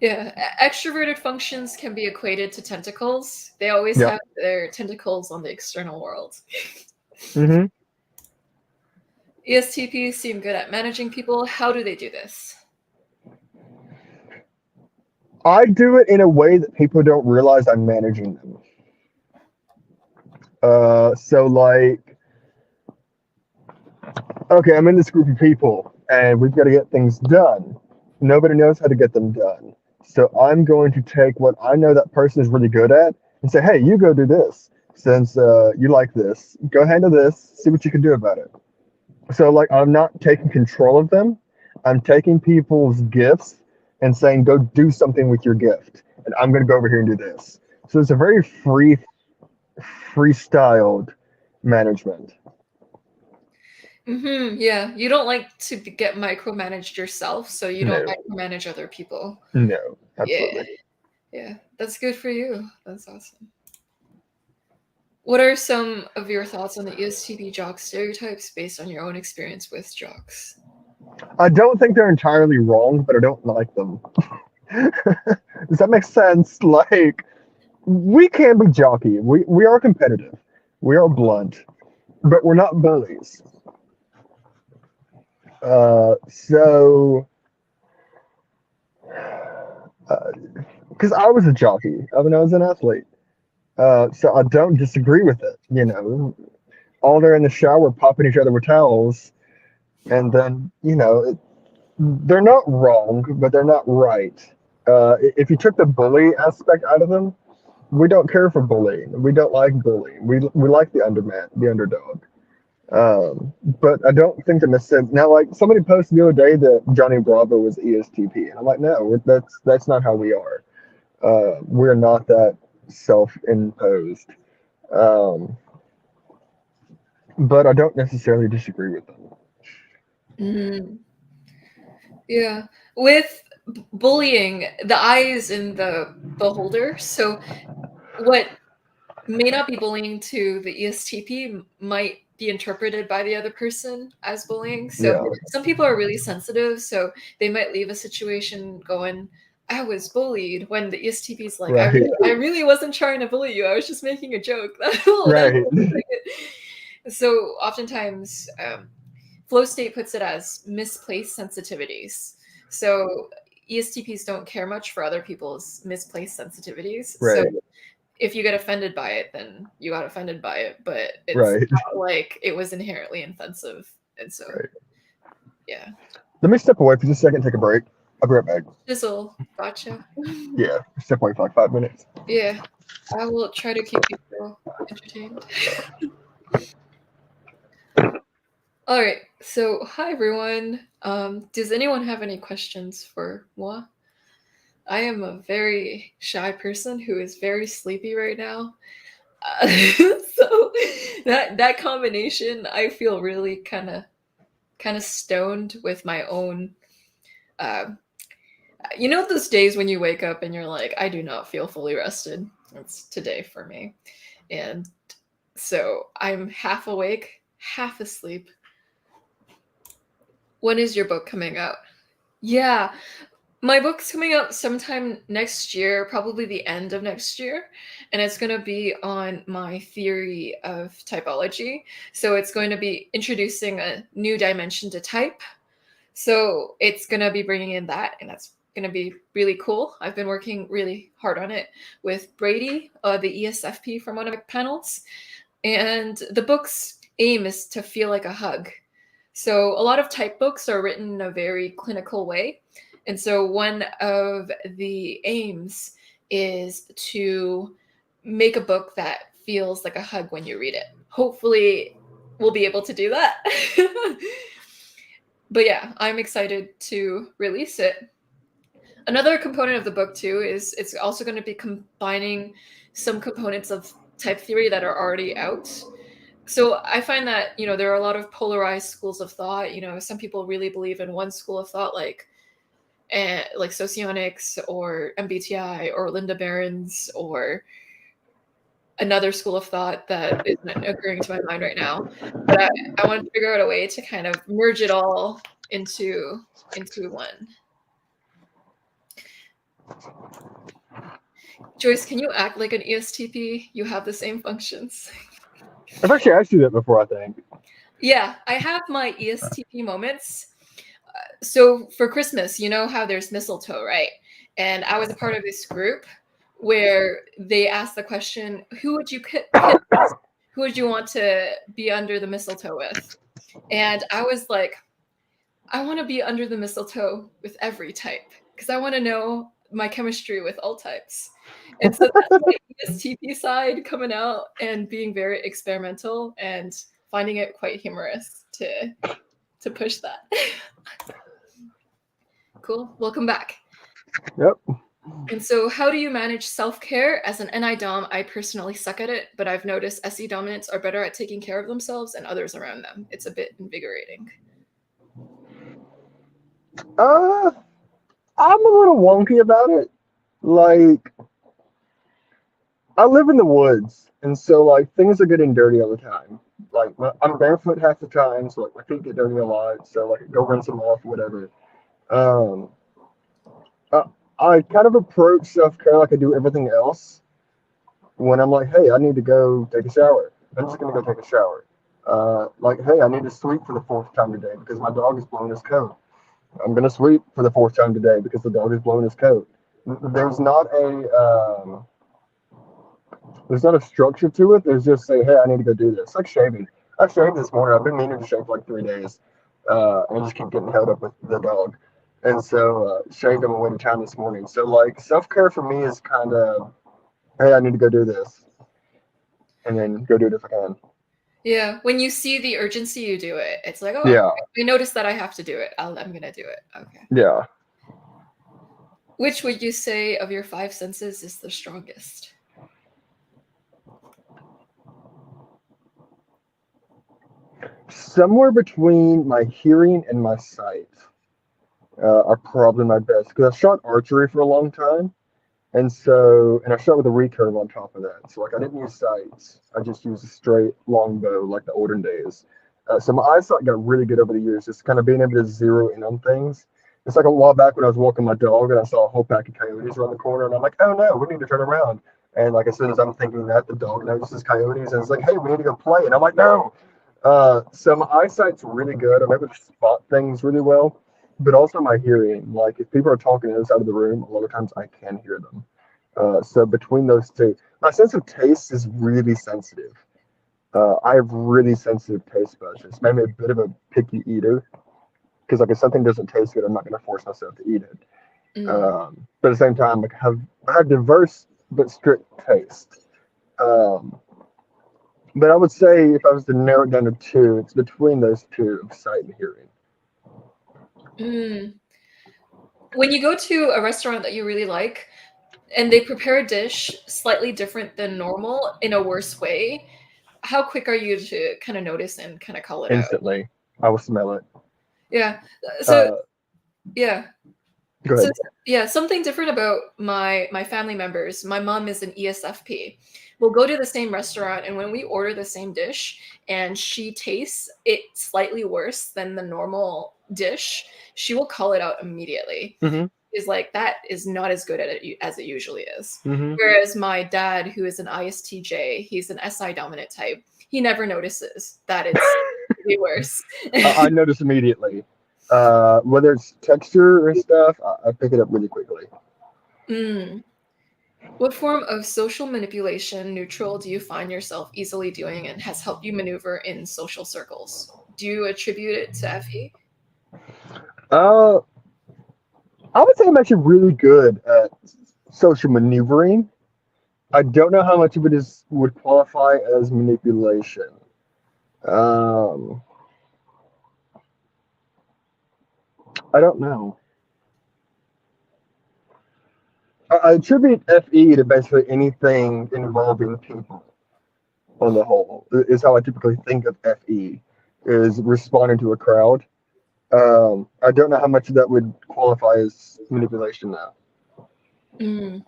Yeah, extroverted functions can be equated to tentacles. They always have their tentacles on the external world. ESTPs seem good at managing people. How do they do this? I do it in a way that people don't realize I'm managing them. So like, okay, I'm in this group of people and we've got to get things done. Nobody knows how to get them done. So I'm going to take what I know that person is really good at and say, hey, you go do this. Since you like this, go handle this, see what you can do about it. So like, I'm not taking control of them. I'm taking people's gifts and saying, go do something with your gift. And I'm going to go over here and do this. So it's a very freestyled management. Yeah, you don't like to get micromanaged yourself, so you don't No, micromanage other people. no, Yeah, absolutely. yeah, that's good for you. That's awesome. What are some of your thoughts on the ESTP jock stereotypes based on your own experience with jocks? I don't think they're entirely wrong, but I don't like them. Does that make sense? Like, we can be jockey. We are competitive. We are blunt, but we're not bullies. So, because I was a jockey, I mean, I was an athlete. So I don't disagree with it. You know, all they're in the shower popping each other with towels, and then they're not wrong, but they're not right. If you took the bully aspect out of them, we don't care for bullying. We don't like bullying. We like the underman, the underdog. But I don't think in a sense now, like somebody posted the other day that Johnny Bravo was ESTP, and I'm like, no, that's not how we are. We're not that self-imposed. Um, but I don't necessarily disagree with them. Mm, yeah, with bullying, the eye is in the beholder. So what may not be bullying to the ESTP might be interpreted by the other person as bullying. So Yeah, some people are really sensitive, so they might leave a situation going, I was bullied, when the ESTP is like, right, I really wasn't trying to bully you. I was just making a joke. Oh, that's right, so oftentimes flow state puts it as misplaced sensitivities. So ESTPs don't care much for other people's misplaced sensitivities. So right, if you get offended by it, then you got offended by it, but it's right, not like it was inherently offensive. And so, right. yeah. Let me step away for just a second, take a break. I'll be right back. Jizzle, gotcha. Yeah, step away for like 5 minutes. Yeah, I will try to keep people entertained. All right, so hi everyone. Does anyone have any questions for moi? I am a very shy person who is very sleepy right now. So that combination, I feel really kind of stoned with my own. Uh, you know those days when you wake up and you're like, I do not feel fully rested. It's today for me, and so I'm half awake, half asleep. When is your book coming out? Yeah, my book's coming out sometime next year, probably the end of next year, and it's going to be on my theory of typology. So it's going to be introducing a new dimension to type. So it's going to be bringing in that, and that's going to be really cool. I've been working really hard on it with Brady, the ESFP from one of my panels, and the book's aim is to feel like a hug. So a lot of type books are written in a very clinical way. And so one of the aims is to make a book that feels like a hug when you read it. Hopefully, we'll be able to do that. But yeah, I'm excited to release it. Another component of the book too is it's also going to be combining some components of type theory that are already out. So I find that, there are a lot of polarized schools of thought. Some people really believe in one school of thought, like socionics or MBTI or Linda Barron's, or another school of thought that isn't occurring to my mind right now. But I want to figure out a way to kind of merge it all into one. Joyce, can you act like an ESTP? You have the same functions. I've actually asked you that before, I think. Yeah, I have my ESTP moments. So for Christmas, you know how there's mistletoe, right? And I was a part of this group where they asked the question, who would you kiss? Who would you want to be under the mistletoe with? And I was like, I want to be under the mistletoe with every type because I want to know my chemistry with all types. And so that's my ESTP side coming out and being very experimental and finding it quite humorous to push that. Cool. Welcome back. Yep. And so how do you manage self-care? As an NI Dom, I personally suck at it, but I've noticed SE dominants are better at taking care of themselves and others around them. It's a bit invigorating. I'm a little wonky about it. Like, I live in the woods, and so like things are getting dirty all the time. Like I'm barefoot half the time, so like my feet get dirty a lot. So like go rinse them off, whatever. Um, I, I kind of approach self care like I do everything else. When I'm like, hey, I need to go take a shower. I'm just gonna go take a shower. Like, hey, I need to sweep for the fourth time today because my dog is blowing his coat. I'm gonna sweep for the fourth time today because the dog is blowing his coat. There's not there's not a structure to it. There's just say, hey, I need to go do this. Like shaving. I shaved this morning. I've been meaning to shave for like 3 days. And I just keep getting held up with the dog. And so shaved on my way to town this morning. So like self care for me is kind of, hey, I need to go do this, and then go do it if I can. Yeah, when you see the urgency, you do it. It's like, oh, Yeah, I noticed that I have to do it. I'm gonna do it. Okay. yeah. Which would you say of your 5 senses is the strongest? Somewhere between my hearing and my sight are probably my best because I shot archery for a long time. And I shot with a recurve on top of that. So like I didn't use sights. I just used a straight longbow like the olden days. So my eyesight got really good over the years, just kind of being able to zero in on things. It's like a while back when I was walking my dog and I saw a whole pack of coyotes around the corner, and I'm like, oh no, we need to turn around. And like as soon as I'm thinking that, the dog notices coyotes and it's like, hey, we need to go play. And I'm like, no. So my eyesight's really good. I'm able to spot things really well, but also my hearing. Like if people are talking on the other side of the room, a lot of times I can hear them. So between those two, my sense of taste is really sensitive. I have really sensitive taste buds. It's made me a bit of a picky eater because like if something doesn't taste good, I'm not going to force myself to eat it. Mm. But at the same time, like I have diverse but strict taste. Um, but I would say if I was to narrow it down to two, it's between those two of sight and hearing. Mm. When you go to a restaurant that you really like and they prepare a dish slightly different than normal in a worse way, how quick are you to kind of notice and kind of call it out? Instantly, I will smell it. Yeah. So Uh, yeah. Go So ahead. yeah, something different about my family members. My mom is an ESFP. We'll go to the same restaurant, and when we order the same dish, and she tastes it slightly worse than the normal dish, she will call it out immediately. Mm-hmm. Is like that is not as good at it as it usually is. Mm-hmm. Whereas my dad, who is an ISTJ, he's an SI dominant type. He never notices that it's way worse. I notice immediately. Whether it's texture or stuff, I pick it up really quickly. Mm. What form of social manipulation, neutral, do you find yourself easily doing and has helped you maneuver in social circles? Do you attribute it to FE? Uh, I would say I'm actually really good at social maneuvering. I don't know how much of it is would qualify as manipulation. Um, I don't know. I attribute FE to basically anything involving people on the whole. Is how I typically think of FE is responding to a crowd. I don't know how much of that would qualify as manipulation now. Mm.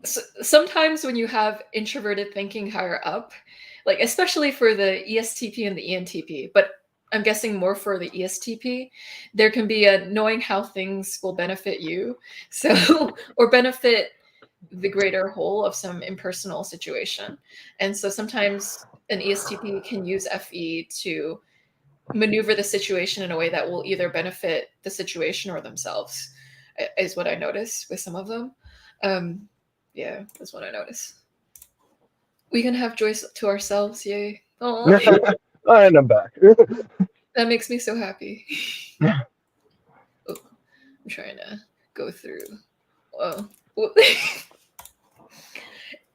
So, sometimes when you have introverted thinking higher up, like especially for the ESTP and the ENTP, but I'm guessing more for the ESTP, there can be a knowing how things will benefit you. So, or benefit the greater whole of some impersonal situation. And so sometimes an ESTP can use FE to maneuver the situation in a way that will either benefit the situation or themselves, is what I notice with some of them. Um, yeah, that's what I notice. We can have Joyce to ourselves, yay. Oh, And I'm back. that makes me so happy. Oh, I'm trying to go through. Well,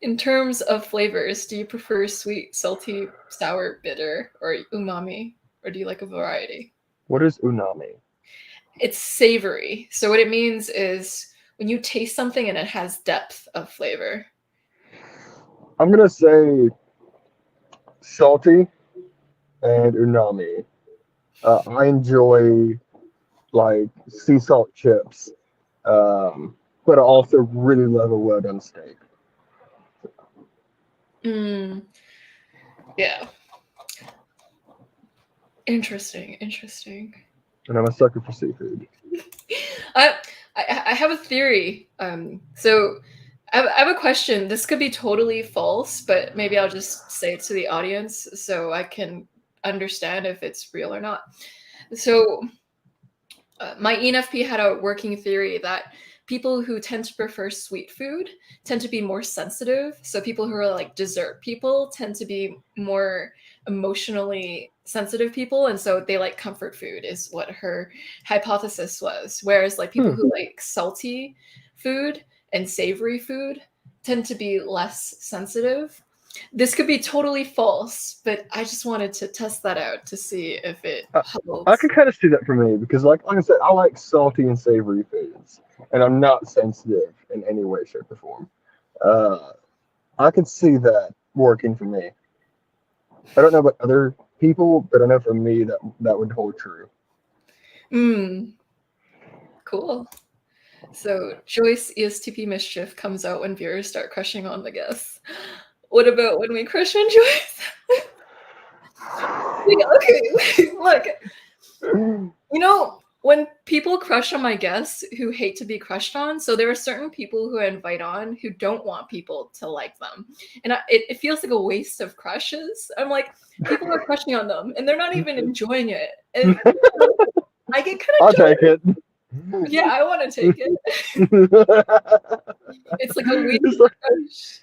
in terms of flavors, do you prefer sweet, salty, sour, bitter, or umami? Or do you like a variety? What is unami? It's savory. So what it means is when you taste something and it has depth of flavor? I'm gonna say salty and umami. I enjoy like sea salt chips, but I also really love a well done steak. Yeah. Interesting. And I'm a sucker for seafood. I have a theory. So I have a question. This could be totally false, but maybe I'll just say it to the audience so I can understand if it's real or not. So my ENFP had a working theory that people who tend to prefer sweet food tend to be more sensitive. So people who are like dessert people tend to be more emotionally sensitive people, and so they like comfort food is what her hypothesis was. Whereas like people who like salty food and savory food tend to be less sensitive. This could be totally false, but I just wanted to test that out to see if it I holds. can kind of see that for me because, like I said, I like salty and savory foods, and I'm not sensitive in any way, shape, or form. I could see that working for me. I don't know about other people, but I know for me that would hold true. Cool. So Joyce ESTP Mischief comes out when viewers start crushing on the guests. What about when we crush on Joyce? Okay, look. You know, when people crush on my guests who hate to be crushed on, so there are certain people who I invite on who don't want people to like them. And it feels like a waste of crushes. I'm like, people are crushing on them and they're not even enjoying it. And I get kind of I'll take it. Yeah, I want to take it. It's like a weird crush.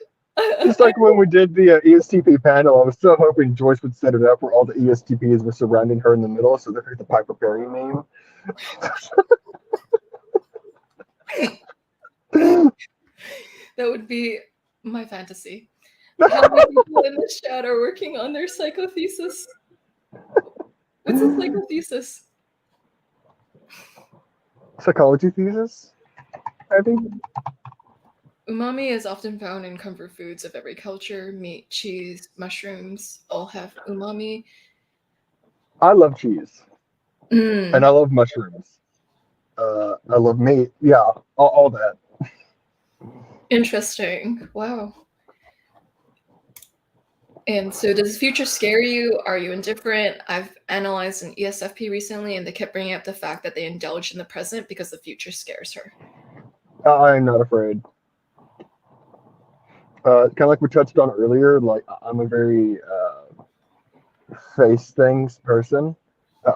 Just like when we did the ESTP panel, I was so hoping Joyce would set it up where all the ESTPs were surrounding her in the middle, so they're like the Piper Perry meme. That would be my fantasy. How many people in the chat are working on their psychothesis? What's a psychothesis? Psychology thesis, I think. Umami is often found in comfort foods of every culture. Meat, cheese, mushrooms all have umami. I love cheese. And I love mushrooms. I love meat. Yeah, all that. Interesting. Wow. And so does the future scare you? Are you indifferent? I've analyzed an ESFP recently, and they kept bringing up the fact that they indulge in the present because the future scares her. I'm not afraid. Kind of like we touched on earlier, like I'm a very face things person.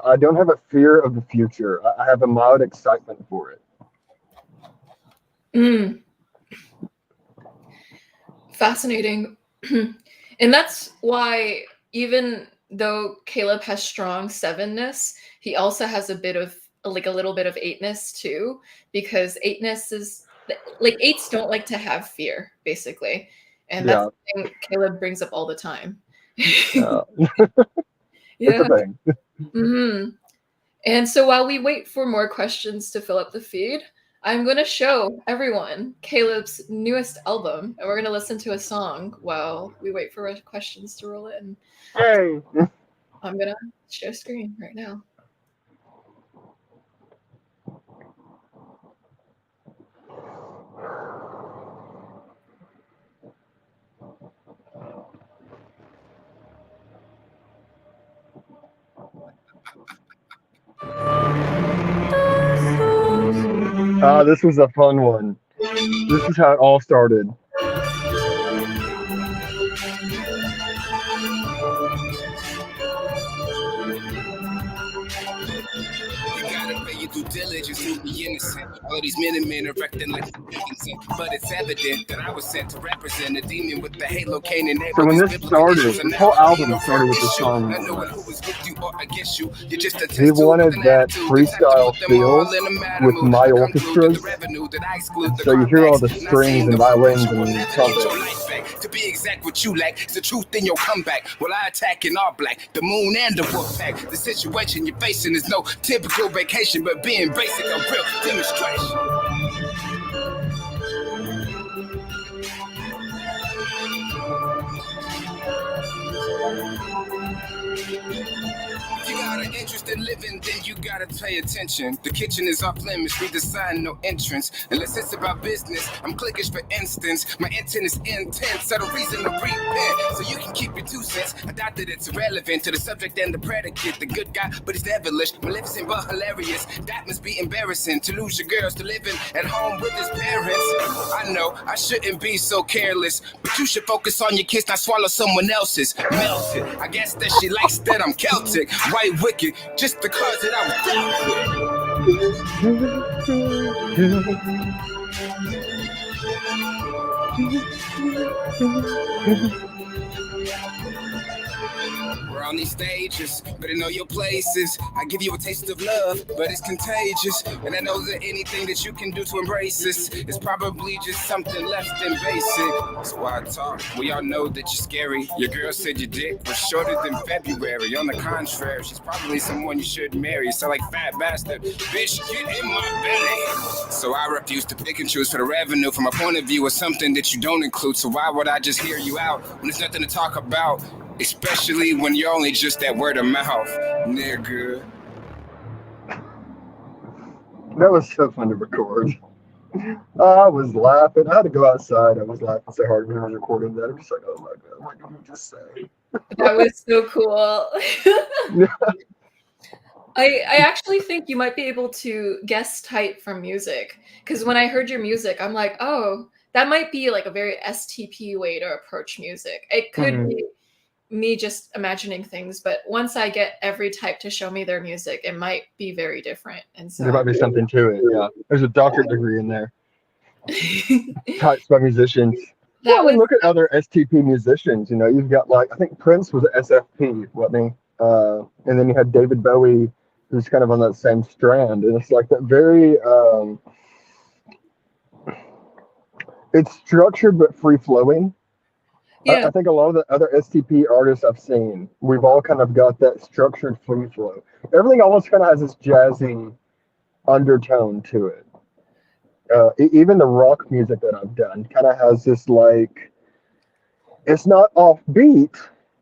I don't have a fear of the future. I have a mild excitement for it. Fascinating. And that's why even though Caleb has strong 7-ness, he also has a little bit of 8-ness too, because 8-ness is like 8s don't like to have fear, basically. And that's the thing Caleb brings up all the time. Yeah. Yeah. It's a thing. Mm-hmm. And so while we wait for more questions to fill up the feed, I'm going to show everyone Caleb's newest album, and we're going to listen to a song while we wait for questions to roll in. Hey! I'm going to share screen right now. This was a fun one. This is how it all started. Due diligence to be innocent. All these men and men are acting like innocent, but it's evident that I was sent to represent a demon with the halo Kaine and So when this started, this whole album started with the song. He wanted that freestyle feel with my orchestras. So you hear all the strings and violins and trumpets. To be exact, what you lack is the truth in your comeback. Well, I attack in all black, the moon and the wolf pack. The situation you're facing is no typical vacation, but being basic, a real demonstration. interest in living, then you gotta pay attention. The kitchen is off limits, read the sign, no entrance. Unless it's about business, I'm cliquish for instance. My intent is intense, so the reason to repent. So you can keep your 2 cents. I doubt that it's irrelevant to the subject and the predicate. The good guy, but he's devilish, maleficent but hilarious. That must be embarrassing to lose your girls to living at home with his parents. I know I shouldn't be so careless, but you should focus on your kids, not swallow someone else's. Melted. I guess that she likes that I'm Celtic, white wicked, just because that I was dealt with. We're on these stages, better know your places. I give you a taste of love, but it's contagious. And I know that anything that you can do to embrace this is probably just something less than basic. That's why I talk. We all know that you're scary. Your girl said your dick was shorter than February. On the contrary, she's probably someone you should marry. You sound like fat bastard. Bitch, get in my belly. So I refuse to pick and choose for the revenue. From my point of view, it's something that you don't include. So why would I just hear you out when there's nothing to talk about? Especially when you're only just that word of mouth, nigga. That was so fun to record. I was laughing. I had to go outside. I was laughing so hard when I was recording that. I'm just like, oh my God, what did you just say? That was so cool. I actually think you might be able to guess type from music. Because when I heard your music, I'm like, oh, that might be like a very STP way to approach music. It could be me just imagining things, but once I get every type to show me their music, it might be very different. And so there might be something to it. Yeah, there's a doctorate degree in there. Types by musicians. Look at other STP musicians. You know, you've got like I think Prince was an SFP, wasn't he? And then you had David Bowie, who's kind of on that same strand, and it's like that very. It's structured but free flowing. Yeah. I think a lot of the other STP artists I've seen, we've all kind of got that structured free flow. Everything almost kind of has this jazzy undertone to it. Even the rock music that I've done kind of has this like, it's not offbeat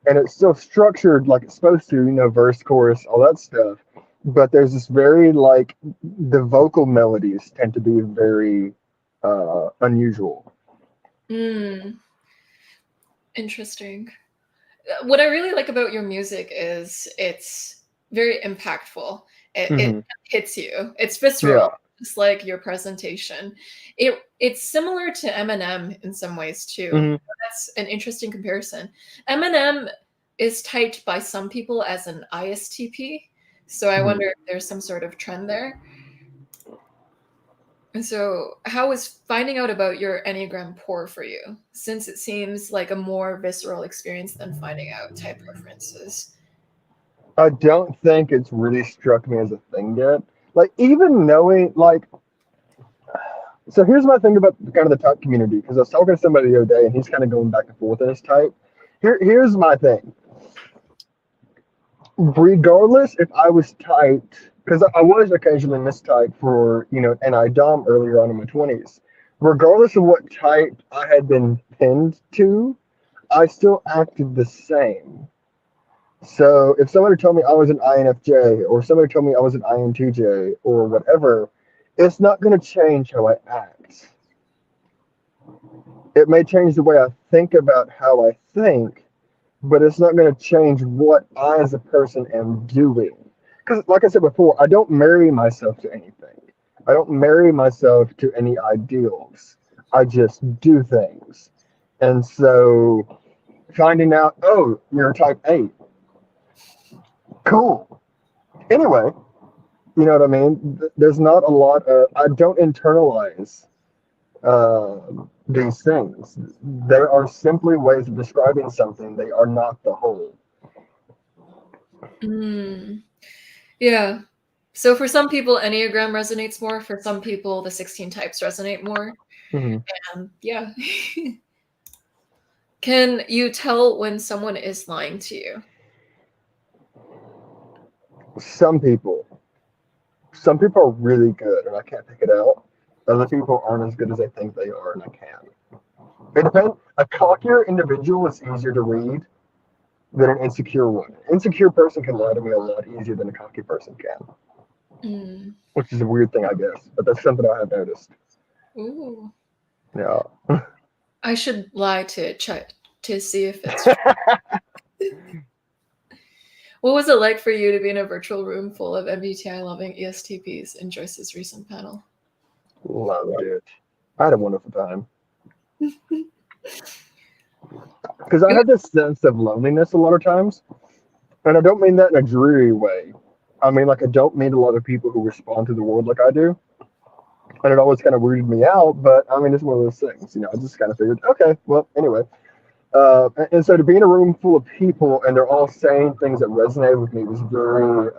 and it's still structured like it's supposed to, you know, verse, chorus, all that stuff. But there's this very like, the vocal melodies tend to be very unusual. Interesting. What I really like about your music is it's very impactful. It hits you. It's visceral, just like your presentation. It's similar to Eminem in some ways too. That's an interesting comparison. Eminem is typed by some people as an ISTP, so I wonder if there's some sort of trend there. And so how was finding out about your Enneagram poor for you, since it seems like a more visceral experience than finding out type preferences? I don't think it's really struck me as a thing yet. Like, even knowing, like, so here's my thing about kind of the type community, because I was talking to somebody the other day, and he's kind of going back and forth in his type. Here's my thing. Regardless if I was typed, because I was occasionally mistyped for, you know, NI-DOM earlier on in my 20s. Regardless of what type I had been pinned to, I still acted the same. So if somebody told me I was an INFJ, or somebody told me I was an INTJ, or whatever, it's not going to change how I act. It may change the way I think about how I think, but it's not going to change what I as a person am doing. Because like I said before, I don't marry myself to anything. I don't marry myself to any ideals. I just do things. And so finding out, oh, you're a type 8. Cool. Anyway, you know what I mean? There's not a lot of, I don't internalize these things. They are simply ways of describing something. They are not the whole. Yeah. So for some people, Enneagram resonates more. For some people, the 16 types resonate more. And yeah. Can you tell when someone is lying to you? Some people are really good, and I can't pick it out. Other people aren't as good as I think they are, and I can. It depends. A cockier individual is easier to read than an insecure one. An insecure person can lie to me a lot easier than a cocky person can, which is a weird thing, I guess, but that's something I have noticed. Ooh. Yeah. I should lie to check to see if it's true. What was it like for you to be in a virtual room full of MBTI loving ESTPs in Joyce's recent panel? Loved it. I had a wonderful time. Because I have this sense of loneliness a lot of times. And I don't mean that in a dreary way. I mean, like, I don't meet a lot of people who respond to the world like I do. And it always kind of weirded me out. But I mean, it's one of those things. You know, I just kind of figured, okay, well, anyway. And so to be in a room full of people and they're all saying things that resonated with me was very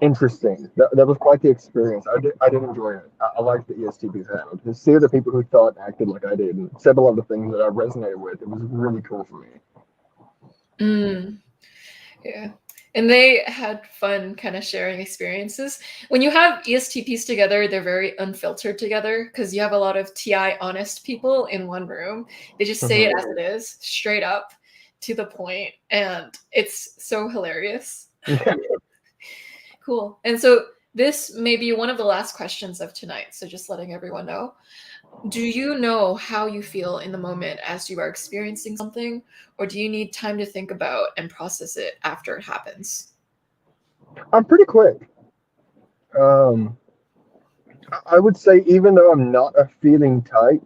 interesting. That was quite the experience. I did enjoy it. I liked the ESTP panel. To see the people who thought and acted like I did and said a lot of the things that I resonated with, it was really cool for me. Yeah. And they had fun kind of sharing experiences. When you have ESTPs together, they're very unfiltered together because you have a lot of TI honest people in one room. They just say it as it is, straight up to the point, and it's so hilarious. Cool. And so this may be one of the last questions of tonight. So just letting everyone know. Do you know how you feel in the moment as you are experiencing something, or do you need time to think about and process it after it happens? I'm pretty quick. I would say even though I'm not a feeling type,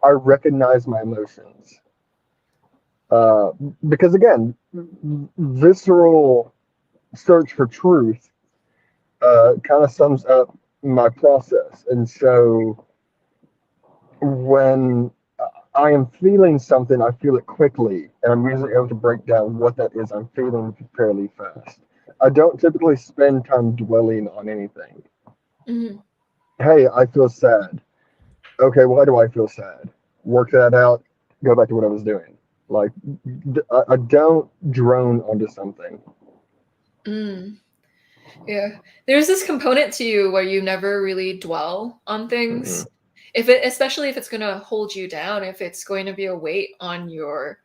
I recognize my emotions. Because again, visceral search for truth kind of sums up my process. And so when I am feeling something, I feel it quickly, and I'm usually able to break down what that is I'm feeling fairly fast. I don't typically spend time dwelling on anything. Hey, I feel sad. Okay, why do I feel sad? Work that out, go back to what I was doing. Like, I don't drone onto something. Yeah. There's this component to you where you never really dwell on things. Especially if it's going to hold you down, if it's going to be a weight on your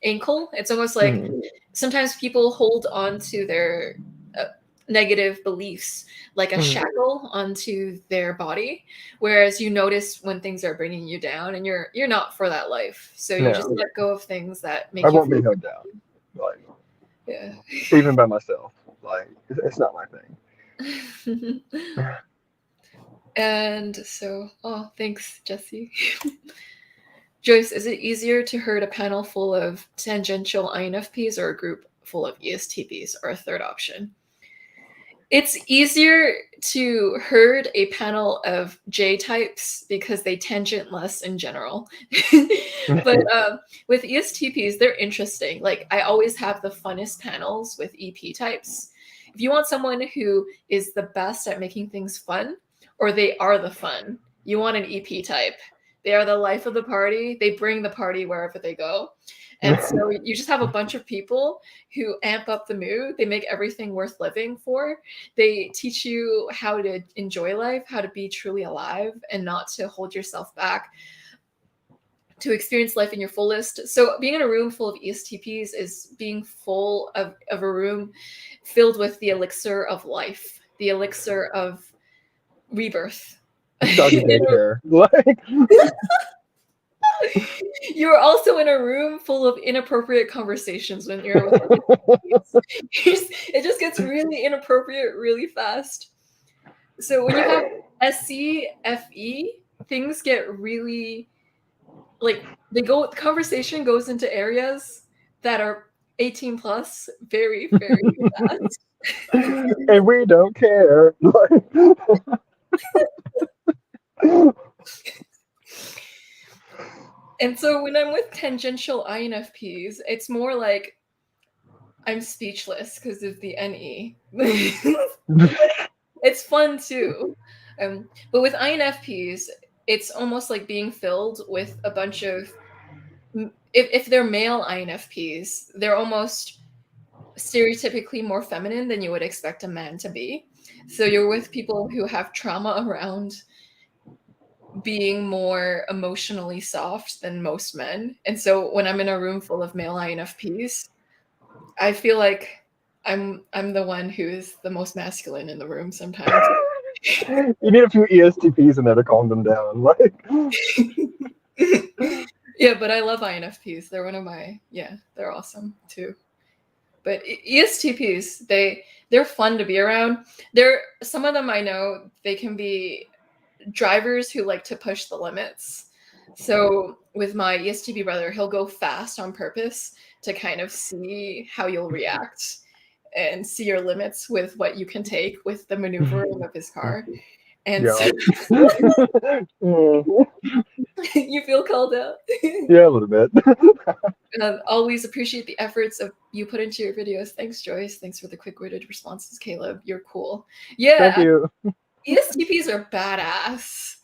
ankle, it's almost like sometimes people hold on to their negative beliefs like a shackle onto their body, whereas you notice when things are bringing you down and you're not for that life, so you just let go of things that make I you won't be held down, like, yeah. even by myself. Like, it's not my thing. And so, thanks, Jesse. Joyce, is it easier to herd a panel full of tangential INFPs or a group full of ESTPs, or a third option? It's easier to herd a panel of J types because they tangent less in general. But with ESTPs, they're interesting. Like, I always have the funnest panels with EP types. If you want someone who is the best at making things fun, or they are the fun, you want an EP type. They are the life of the party. They bring the party wherever they go. And so you just have a bunch of people who amp up the mood. They make everything worth living for. They teach you how to enjoy life, how to be truly alive, and not to hold yourself back, to experience life in your fullest. So being in a room full of ESTPs is being full of a room filled with the elixir of life, the elixir of rebirth. Doggy daycare. Like, you're also in a room full of inappropriate conversations when you're with it just gets really inappropriate really fast. So when you have SCFE, things get really, like, the conversation goes into areas that are 18 plus very, very fast. And we don't care. And so when I'm with tangential INFPs, it's more like I'm speechless because of the NE. It's fun too. But with INFPs, it's almost like being filled with a bunch of, if they're male INFPs, they're almost stereotypically more feminine than you would expect a man to be. So you're with people who have trauma around being more emotionally soft than most men. And so when I'm in a room full of male INFPs, I feel like I'm the one who is the most masculine in the room sometimes. You need a few ESTPs in there to calm them down. Like, yeah, but I love INFPs. They're one of my, they're awesome too. But ESTPs, they're fun to be around. Some of them I know they can be drivers who like to push the limits. So with my ESTP brother, he'll go fast on purpose to kind of see how you'll react and see your limits with what you can take with the maneuvering of his car. And yeah. so you feel called out. Yeah, a little bit. Always appreciate the efforts of you put into your videos. Thanks, Joyce. Thanks for the quick-witted responses, Caleb. You're cool. Yeah. Thank you. ESTPs are badass.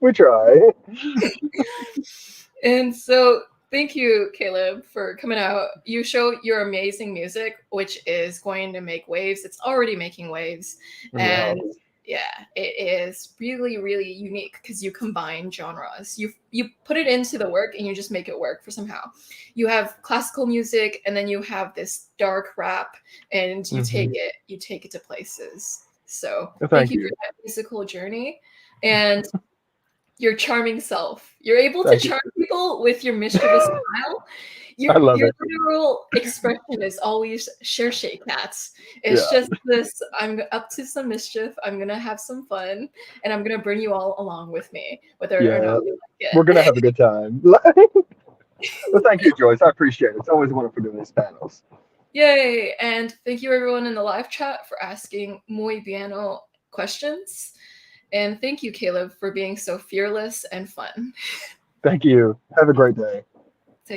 We try. And so thank you, Caleb, for coming out. You show your amazing music, which is going to make waves. It's already making waves. And yeah, it is really, really unique because you combine genres. You put it into the work and you just make it work for somehow. You have classical music and then you have this dark rap and you take it to places. So thank you for that musical journey. And your charming self. You're able to charm people with your mischievous smile. Your literal expression is always share shake cats. It's just this, I'm up to some mischief, I'm gonna have some fun, and I'm gonna bring you all along with me, whether or not you like it. We're gonna have a good time. Well, thank you, Joyce. I appreciate it. It's always wonderful doing these panels. Yay! And thank you everyone in the live chat for asking muy bieno questions. And thank you, Caleb, for being so fearless and fun. Thank you. Have a great day.